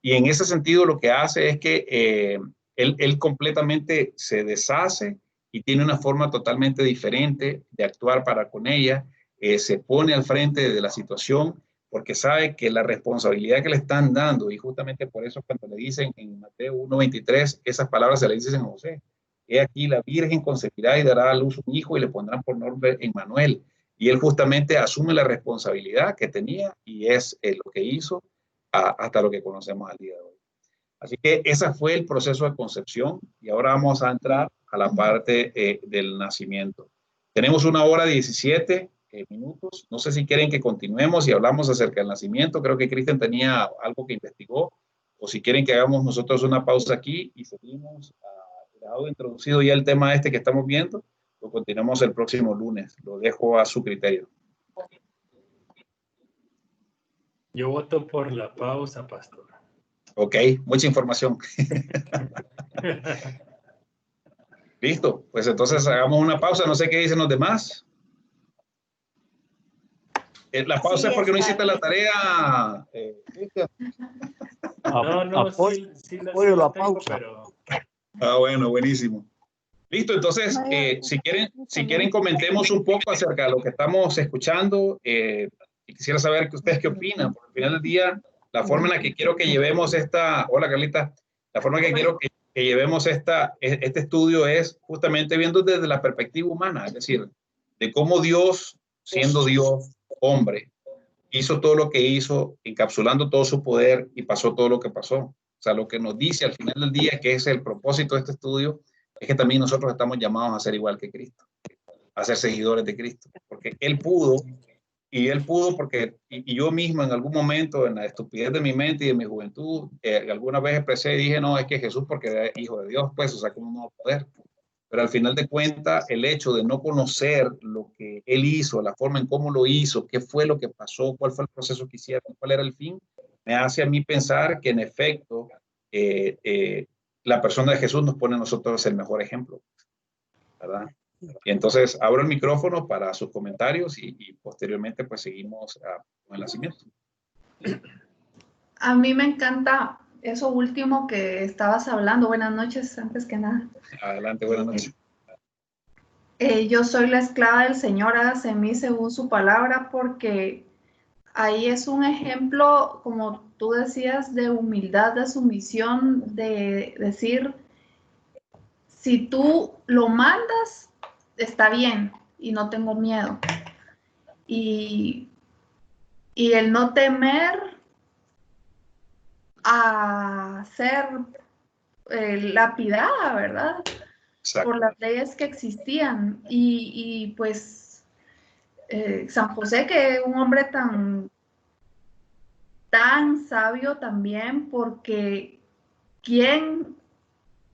Y en ese sentido lo que hace es que él completamente se deshace y tiene una forma totalmente diferente de actuar para con ella. Se pone al frente de la situación porque sabe que la responsabilidad que le están dando, y justamente por eso cuando le dicen en Mateo 1:23, esas palabras se le dicen a José: he aquí la Virgen concebirá y dará a luz un hijo y le pondrán por nombre Emmanuel. Y él justamente asume la responsabilidad que tenía y es lo que hizo hasta lo que conocemos al día de hoy. Así que ese fue el proceso de concepción y ahora vamos a entrar a la parte del nacimiento. Tenemos 1:17 minutos. No sé si quieren que continuemos y hablamos acerca del nacimiento. Creo que Cristian tenía algo que investigó, o si quieren que hagamos nosotros una pausa aquí y seguimos dado introducido ya el tema este que estamos viendo, lo continuamos el próximo lunes. Lo dejo a su criterio. Yo voto por la pausa, pastor. Ok, mucha información. Listo, pues entonces hagamos una pausa. No sé qué dicen los demás. La pausa sí, es porque no hiciste la tarea. No, sí la tengo, pero... Bueno, buenísimo. Listo, entonces, si quieren comentemos un poco acerca de lo que estamos escuchando. Y quisiera saber que ustedes qué opinan, porque al final del día, la forma en la que quiero que llevemos hola Carlita, la forma que quiero que llevemos este estudio es justamente viendo desde la perspectiva humana, es decir, de cómo Dios, siendo Dios, hombre, hizo todo lo que hizo, encapsulando todo su poder y pasó todo lo que pasó. O sea, lo que nos dice al final del día, que es el propósito de este estudio, es que también nosotros estamos llamados a ser igual que Cristo, a ser seguidores de Cristo, porque Él pudo porque, y yo mismo en algún momento, en la estupidez de mi mente y de mi juventud, alguna vez expresé y dije, no, es que Jesús porque era hijo de Dios, pues, o sea, ¿cómo no va a poder? Pero al final de cuentas, el hecho de no conocer lo que Él hizo, la forma en cómo lo hizo, qué fue lo que pasó, cuál fue el proceso que hicieron, cuál era el fin, me hace a mí pensar que en efecto la persona de Jesús nos pone a nosotros el mejor ejemplo, ¿verdad? Y entonces abro el micrófono para sus comentarios y posteriormente pues seguimos con el nacimiento. A mí me encanta eso último que estabas hablando. Buenas noches, antes que nada. Adelante, buenas noches. Yo soy la esclava del Señor, hágase en mí según su palabra, porque ahí es un ejemplo, como tú decías, de humildad, de sumisión, de decir, si tú lo mandas, está bien y no tengo miedo. Y el no temer a ser lapidada, ¿verdad? Exacto. Por las leyes que existían. Y pues San José, que es un hombre tan sabio también, porque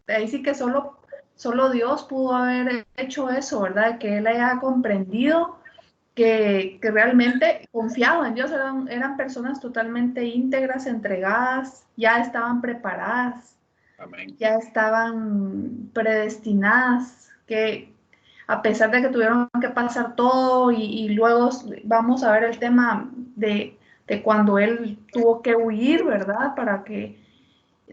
ahí sí que solo Dios pudo haber hecho eso, ¿verdad? Que él haya comprendido que realmente confiaban en Dios, eran personas totalmente íntegras, entregadas, ya estaban preparadas. Amén. Ya estaban predestinadas, que a pesar de que tuvieron que pasar todo y luego vamos a ver el tema de cuando él tuvo que huir, ¿verdad? Para que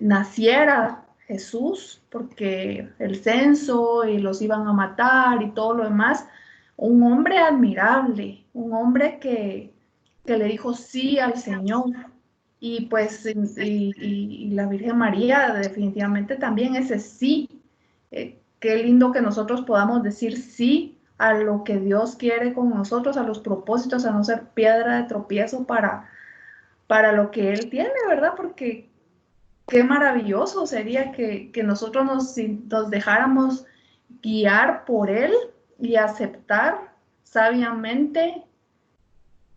naciera Jesús, porque el censo y los iban a matar y todo lo demás. Un hombre admirable, un hombre que le dijo sí al Señor. Y pues, y la Virgen María definitivamente también ese sí. Qué lindo que nosotros podamos decir sí a lo que Dios quiere con nosotros, a los propósitos, a no ser piedra de tropiezo para lo que Él tiene, ¿verdad? Porque qué maravilloso sería que nosotros nos dejáramos guiar por Él y aceptar sabiamente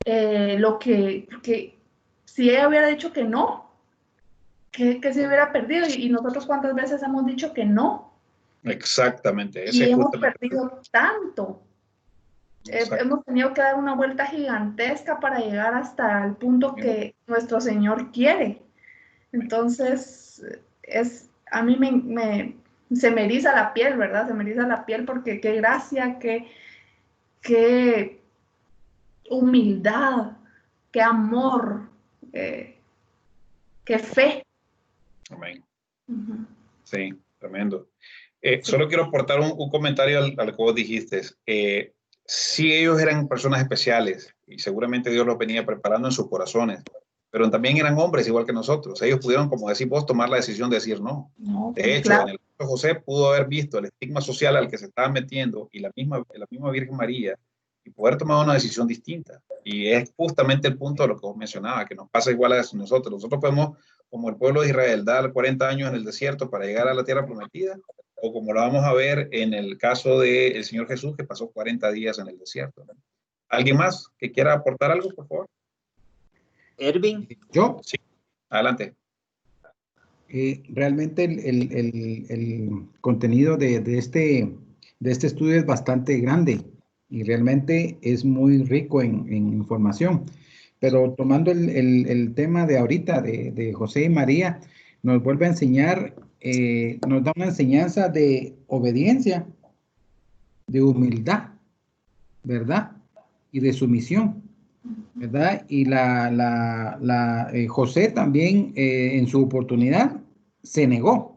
lo que si ella hubiera dicho que no, que se hubiera perdido. Y nosotros cuántas veces hemos dicho que no. Exactamente. Y hemos perdido tanto. Hemos tenido que dar una vuelta gigantesca para llegar hasta el punto que nuestro Señor quiere. Entonces, a mí se me eriza la piel, ¿verdad? Se me eriza la piel porque qué gracia, qué humildad, qué amor, qué fe. Amén. Sí, tremendo. Solo quiero aportar un comentario al que vos dijiste. Sí, ellos eran personas especiales y seguramente Dios los venía preparando en sus corazones, pero también eran hombres igual que nosotros. Ellos pudieron, como decís vos, tomar la decisión de decir no. De hecho, claro, en el caso de José pudo haber visto el estigma social al que se estaba metiendo y la misma Virgen María y poder tomar una decisión distinta. Y es justamente el punto de lo que vos mencionabas, que nos pasa igual a nosotros. Nosotros podemos, como el pueblo de Israel, dar 40 años en el desierto para llegar a la tierra prometida, o como lo vamos a ver en el caso del Señor Jesús, que pasó 40 días en el desierto, ¿no? ¿Alguien más que quiera aportar algo, por favor? Ervin. ¿Yo? Sí, adelante. Realmente el contenido de este estudio es bastante grande y realmente es muy rico en información. Pero tomando el tema de ahorita de José y María, nos vuelve a enseñar, nos da una enseñanza de obediencia, de humildad, ¿verdad? Y de sumisión, ¿verdad? Y José también en su oportunidad se negó,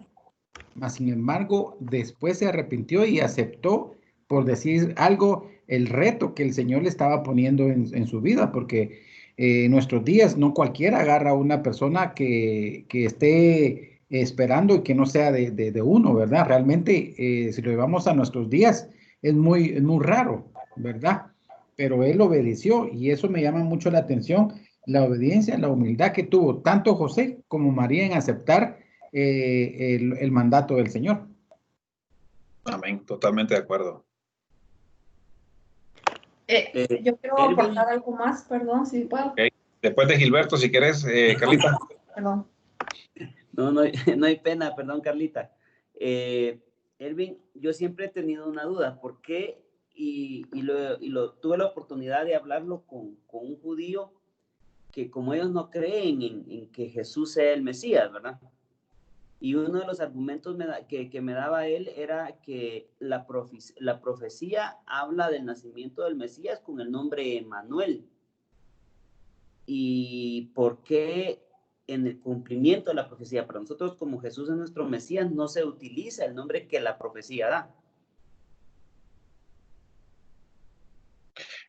mas sin embargo después se arrepintió y aceptó, por decir algo, el reto que el Señor le estaba poniendo en su vida, porque en nuestros días no cualquiera agarra a una persona que esté esperando y que no sea de uno, ¿verdad? Realmente si lo llevamos a nuestros días es muy raro, ¿verdad? Pero él obedeció y eso me llama mucho la atención, la obediencia, la humildad que tuvo tanto José como María en aceptar el mandato del Señor. Amén, totalmente de acuerdo. Yo quiero aportar algo más, perdón, si puedo. Okay. Después de Gilberto, si quieres, Carlita. Perdón. No hay pena, perdón, Carlita. Ervin, yo siempre he tenido una duda, ¿por qué? Tuve la oportunidad de hablarlo con un judío que como ellos no creen en que Jesús sea el Mesías, ¿verdad? Y uno de los argumentos que me daba él era que la profecía habla del nacimiento del Mesías con el nombre Emmanuel. ¿Y por qué en el cumplimiento de la profecía para nosotros como Jesús es nuestro Mesías no se utiliza el nombre que la profecía da?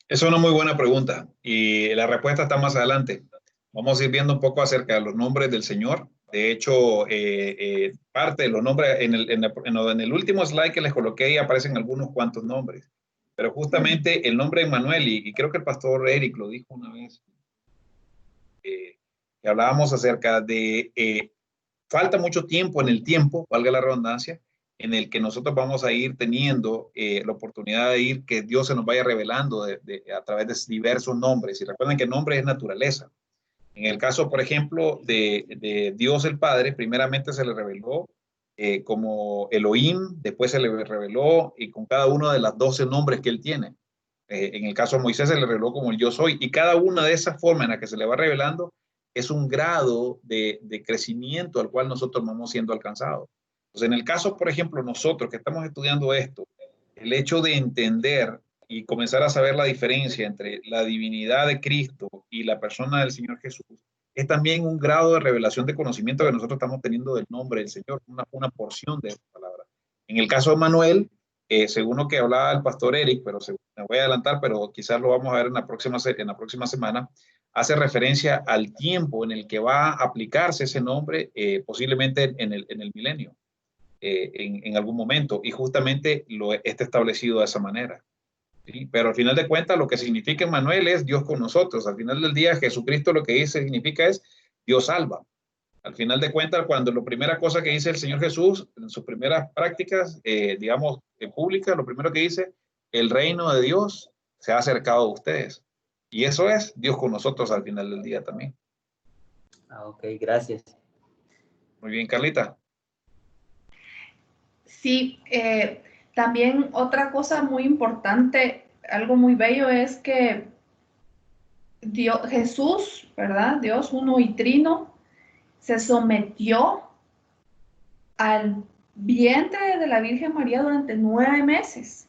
Es una muy buena pregunta y la respuesta está más adelante. Vamos a ir viendo un poco acerca de los nombres del Señor. De hecho, parte de los nombres, en el último slide que les coloqué ahí aparecen algunos cuantos nombres. Pero justamente el nombre Emmanuel, y creo que el pastor Eric lo dijo una vez, que hablábamos acerca de falta mucho tiempo en el tiempo, valga la redundancia, en el que nosotros vamos a ir teniendo la oportunidad de ir, que Dios se nos vaya revelando a través de diversos nombres. Y recuerden que el nombre es naturaleza. En el caso, por ejemplo, de Dios el Padre, primeramente se le reveló como Elohim, después se le reveló y con cada uno de los 12 nombres que él tiene. En el caso de Moisés se le reveló como el yo soy, y cada una de esas formas en las que se le va revelando es un grado de crecimiento al cual nosotros vamos siendo alcanzados. Entonces, en el caso, por ejemplo, nosotros que estamos estudiando esto, el hecho de entender y comenzar a saber la diferencia entre la divinidad de Cristo y la persona del Señor Jesús, es también un grado de revelación de conocimiento que nosotros estamos teniendo del nombre del Señor, una porción de esa palabra. En el caso de Manuel, según lo que hablaba el pastor Eric, pero me voy a adelantar, pero quizás lo vamos a ver en la próxima semana, hace referencia al tiempo en el que va a aplicarse ese nombre, posiblemente en el milenio, en algún momento, y justamente está establecido de esa manera. ¿Sí? Pero al final de cuentas, lo que significa Emmanuel es Dios con nosotros. Al final del día, Jesucristo lo que dice, significa es Dios salva. Al final de cuentas, cuando la primera cosa que dice el Señor Jesús en sus primeras prácticas, digamos, públicas, lo primero que dice, el reino de Dios se ha acercado a ustedes. Y eso es Dios con nosotros al final del día también. Ok, gracias. Muy bien, Carlita. Sí, también otra cosa muy importante, algo muy bello es que Dios, Jesús, ¿verdad? Dios uno y trino, se sometió al vientre de la Virgen María durante 9 meses.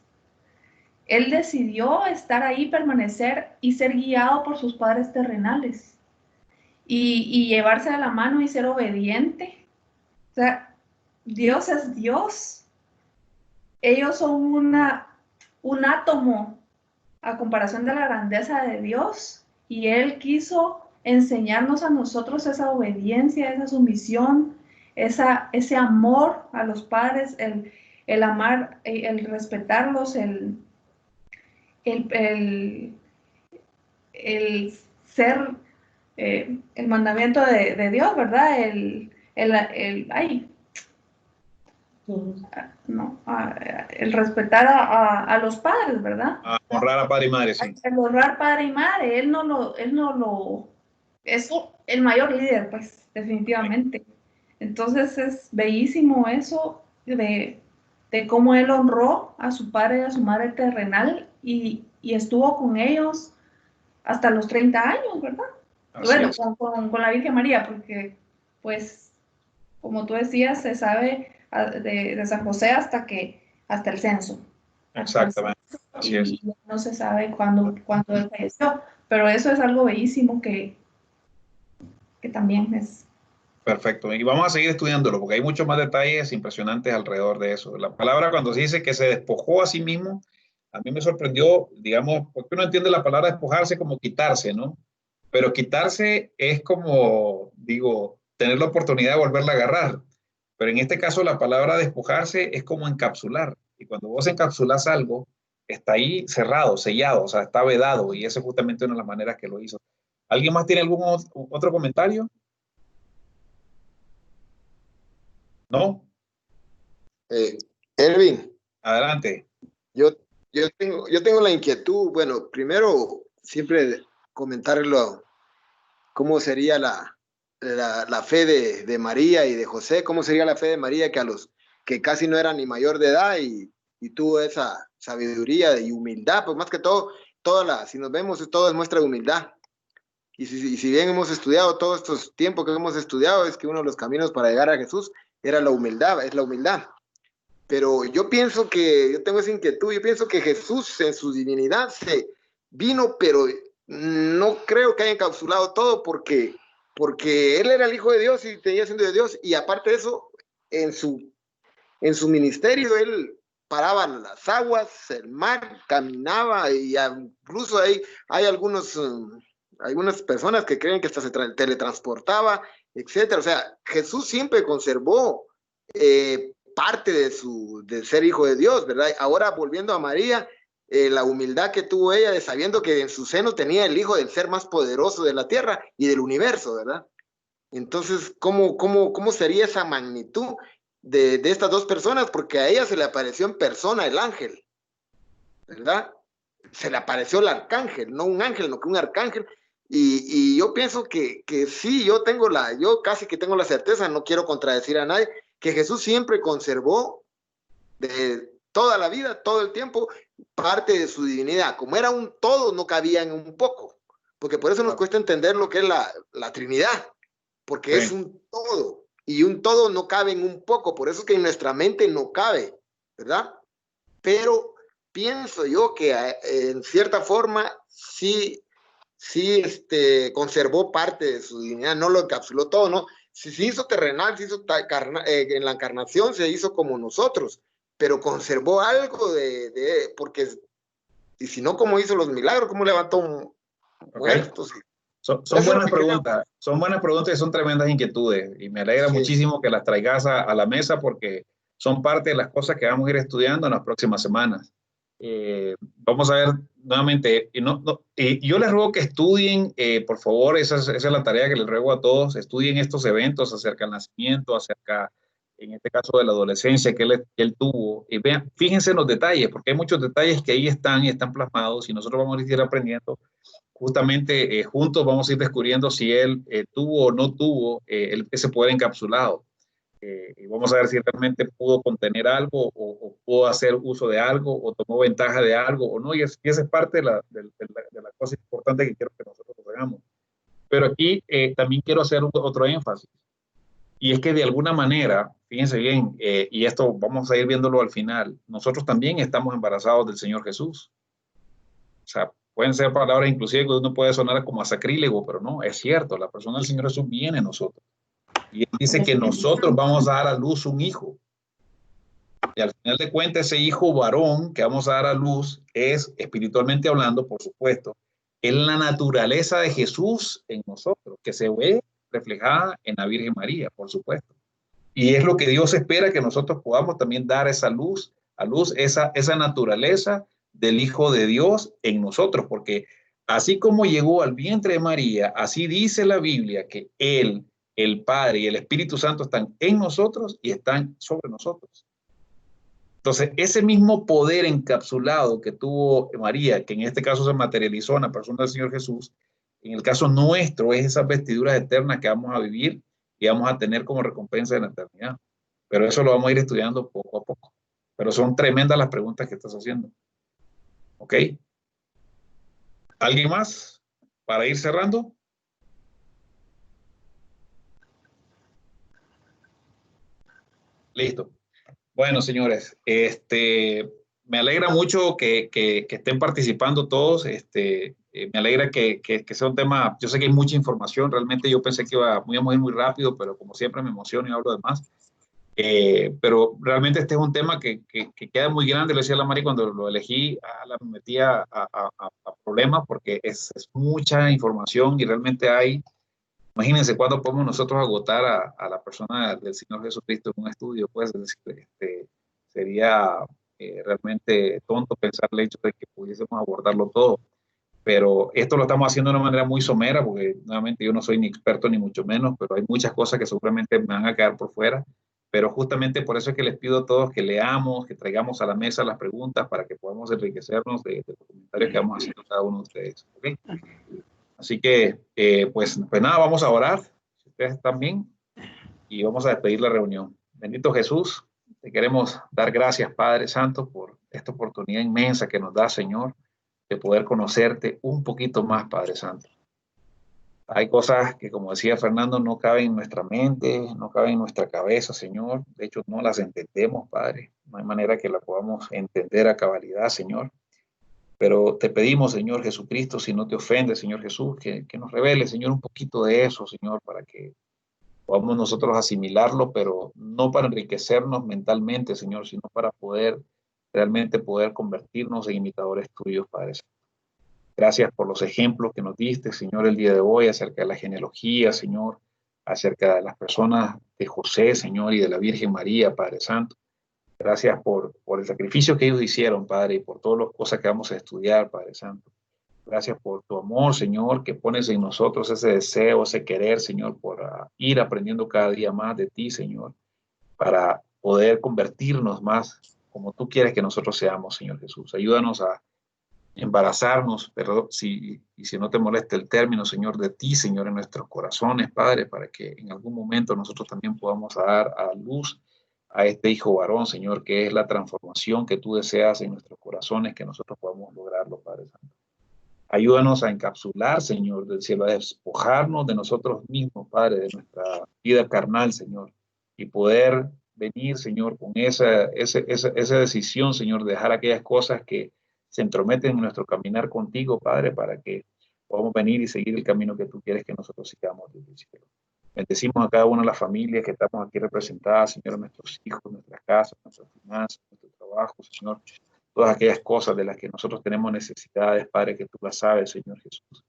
Él decidió estar ahí, permanecer y ser guiado por sus padres terrenales y llevarse de la mano y ser obediente. O sea, Dios es Dios. Ellos son un átomo a comparación de la grandeza de Dios, y Él quiso enseñarnos a nosotros esa obediencia, esa sumisión, ese amor a los padres, el amar, el respetarlos, el ser el mandamiento de Dios, ¿verdad? El respetar a los padres, ¿verdad? A honrar a padre y madre, sí. El honrar padre y madre, él es el mayor líder, pues, definitivamente. Entonces es bellísimo eso de cómo él honró a su padre y a su madre terrenal y estuvo con ellos hasta los 30 años, ¿verdad? Bueno, con la Virgen María, porque, pues, como tú decías, se sabe de San José hasta el censo. Exactamente. Así es. Y no se sabe cuándo él falleció, pero eso es algo bellísimo que también es. Perfecto. Y vamos a seguir estudiándolo porque hay muchos más detalles impresionantes alrededor de eso. La palabra cuando se dice que se despojó a sí mismo, a mí me sorprendió, digamos, porque uno entiende la palabra despojarse como quitarse, ¿no? Pero quitarse es como, digo, tener la oportunidad de volverla a agarrar. Pero en este caso la palabra despojarse es como encapsular. Y cuando vos encapsulás algo, está ahí cerrado, sellado, o sea, está vedado. Y esa es justamente una de las maneras que lo hizo. ¿Alguien más tiene algún otro comentario? ¿No? Erwin. Adelante. Yo tengo la inquietud, bueno, primero siempre comentarlo, cómo sería la fe de María y de José, cómo sería la fe de María que casi no era ni mayor de edad y tuvo esa sabiduría y humildad, pues más que todo, si nos vemos, todo es muestra de humildad. Y si bien hemos estudiado todos estos tiempos que hemos estudiado, es que uno de los caminos para llegar a Jesús era la humildad, es la humildad. Pero yo tengo esa inquietud, yo pienso que Jesús en su divinidad se vino, pero no creo que haya encapsulado todo porque él era el Hijo de Dios y tenía siendo de Dios, y aparte de eso, en su ministerio, él paraba las aguas, el mar, caminaba, y incluso hay algunas personas que creen que hasta se teletransportaba, etcétera. O sea, Jesús siempre conservó parte de ser hijo de Dios, ¿verdad? Ahora, volviendo a María, la humildad que tuvo ella de sabiendo que en su seno tenía el hijo del ser más poderoso de la tierra y del universo, ¿verdad? Entonces, ¿cómo sería esa magnitud de estas dos personas? Porque a ella se le apareció en persona el ángel, ¿verdad? Se le apareció el arcángel, no un ángel, no que un arcángel. Y yo pienso que sí, yo casi que tengo la certeza, no quiero contradecir a nadie, que Jesús siempre conservó de toda la vida, todo el tiempo, parte de su divinidad. Como era un todo, no cabía en un poco, porque por eso nos cuesta entender lo que es la Trinidad, porque es un todo, y un todo no cabe en un poco, por eso es que en nuestra mente no cabe, ¿verdad? Pero pienso yo que en cierta forma sí conservó parte de su divinidad, no lo encapsuló todo, ¿no? Si se hizo terrenal, se hizo en la encarnación, se hizo como nosotros, pero conservó algo porque, y si no, ¿cómo hizo los milagros? ¿Cómo levantó muertos? Son buenas preguntas, son buenas preguntas y son tremendas inquietudes, y me alegra muchísimo que las traigas a la mesa, porque son parte de las cosas que vamos a ir estudiando en las próximas semanas. Vamos a ver nuevamente, y yo les ruego que estudien, por favor, esa es la tarea que les ruego a todos, estudien estos eventos acerca del nacimiento, acerca, en este caso, de la adolescencia que él tuvo, y vean, fíjense en los detalles, porque hay muchos detalles que ahí están y están plasmados, y nosotros vamos a ir aprendiendo. Justamente juntos vamos a ir descubriendo si él tuvo o no tuvo ese poder encapsulado. Y vamos a ver si realmente pudo contener algo o pudo hacer uso de algo o tomó ventaja de algo o no. Y esa es parte de la cosa importante que quiero que nosotros hagamos. Pero aquí también quiero hacer otro énfasis. Y es que de alguna manera, fíjense bien, y esto vamos a ir viéndolo al final, nosotros también estamos embarazados del Señor Jesús. O sea, pueden ser palabras inclusive que uno puede sonar como a sacrílego, pero no, es cierto, la persona del Señor Jesús viene en nosotros. Y él dice que nosotros vamos a dar a luz un hijo. Y al final de cuentas, ese hijo varón que vamos a dar a luz es, espiritualmente hablando, por supuesto, es la naturaleza de Jesús en nosotros, que se ve reflejada en la Virgen María, por supuesto. Y es lo que Dios espera, que nosotros podamos también dar esa luz, esa naturaleza del Hijo de Dios en nosotros, porque así como llegó al vientre de María, así dice la Biblia que Él, el Padre y el Espíritu Santo están en nosotros y están sobre nosotros. Entonces, ese mismo poder encapsulado que tuvo María, que en este caso se materializó en la persona del Señor Jesús, en el caso nuestro es esas vestiduras eternas que vamos a vivir y vamos a tener como recompensa en la eternidad. Pero eso lo vamos a ir estudiando poco a poco. Pero son tremendas las preguntas que estás haciendo. ¿Ok? ¿Alguien más para ir cerrando? Listo. Bueno, señores, me alegra mucho que estén participando todos. Me alegra que sea un tema. Yo sé que hay mucha información. Realmente yo pensé que íbamos a ir muy rápido, pero como siempre me emociono y hablo de más. Pero realmente este es un tema que queda muy grande. Le decía a la Mari cuando lo elegí, me metía a problemas porque es mucha información y realmente hay. Imagínense cuándo podemos nosotros agotar a la persona del Señor Jesucristo en un estudio, pues sería realmente tonto pensar el hecho de que pudiésemos abordarlo todo. Pero esto lo estamos haciendo de una manera muy somera, porque nuevamente yo no soy ni experto ni mucho menos, pero hay muchas cosas que seguramente me van a quedar por fuera. Pero justamente por eso es que les pido a todos que leamos, que traigamos a la mesa las preguntas para que podamos enriquecernos de los comentarios que vamos haciendo cada uno de ustedes. ¿Okay? Así que, pues nada, vamos a orar, si ustedes están bien, y vamos a despedir la reunión. Bendito Jesús, te queremos dar gracias, Padre Santo, por esta oportunidad inmensa que nos da, Señor, de poder conocerte un poquito más, Padre Santo. Hay cosas que, como decía Fernando, no caben en nuestra mente, no caben en nuestra cabeza, Señor. De hecho, no las entendemos, Padre. No hay manera que la podamos entender a cabalidad, Señor. Pero te pedimos, Señor Jesucristo, si no te ofende, Señor Jesús, que nos revele, Señor, un poquito de eso, Señor, para que podamos nosotros asimilarlo, pero no para enriquecernos mentalmente, Señor, sino para realmente poder convertirnos en imitadores tuyos, Padre. Gracias por los ejemplos que nos diste, Señor, el día de hoy, acerca de la genealogía, Señor, acerca de las personas de José, Señor, y de la Virgen María, Padre Santo. Gracias por el sacrificio que ellos hicieron, Padre, y por todas las cosas que vamos a estudiar, Padre Santo. Gracias por tu amor, Señor, que pones en nosotros ese deseo, ese querer, Señor, por ir aprendiendo cada día más de ti, Señor, para poder convertirnos más como tú quieres que nosotros seamos, Señor Jesús. Ayúdanos a embarazarnos, pero si no te molesta el término, Señor, de ti, Señor, en nuestros corazones, Padre, para que en algún momento nosotros también podamos dar a luz a este hijo varón, Señor, que es la transformación que tú deseas en nuestros corazones, que nosotros podamos lograrlo, Padre Santo. Ayúdanos a encapsular, Señor, del cielo, a despojarnos de nosotros mismos, Padre, de nuestra vida carnal, Señor, y poder venir, Señor, con esa decisión, Señor, de dejar aquellas cosas que se entrometen en nuestro caminar contigo, Padre, para que podamos venir y seguir el camino que tú quieres que nosotros sigamos desde el cielo. Bendecimos a cada una de las familias que estamos aquí representadas, Señor, nuestros hijos, nuestras casas, nuestras finanzas, nuestro trabajo, Señor, todas aquellas cosas de las que nosotros tenemos necesidades, Padre, que tú las sabes, Señor Jesús.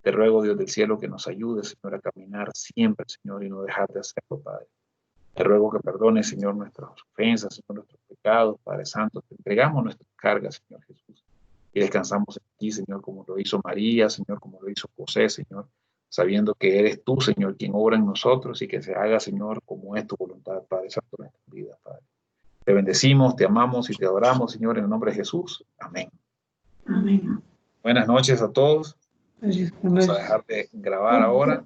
Te ruego, Dios del cielo, que nos ayude, Señor, a caminar siempre, Señor, y no dejar de hacerlo, Padre. Te ruego que perdones, Señor, nuestras ofensas, Señor, nuestros pecados, Padre Santo. Te entregamos nuestras cargas, Señor Jesús. Y descansamos en ti, Señor, como lo hizo María, Señor, como lo hizo José, Señor, sabiendo que eres tú, Señor, quien obra en nosotros y que se haga, Señor, como es tu voluntad, Padre Santo, en nuestras vidas, Padre. Te bendecimos, te amamos y te adoramos, Señor, en el nombre de Jesús. Amén. Amén. Buenas noches a todos. Vamos a dejar de grabar ahora.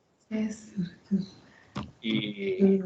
Y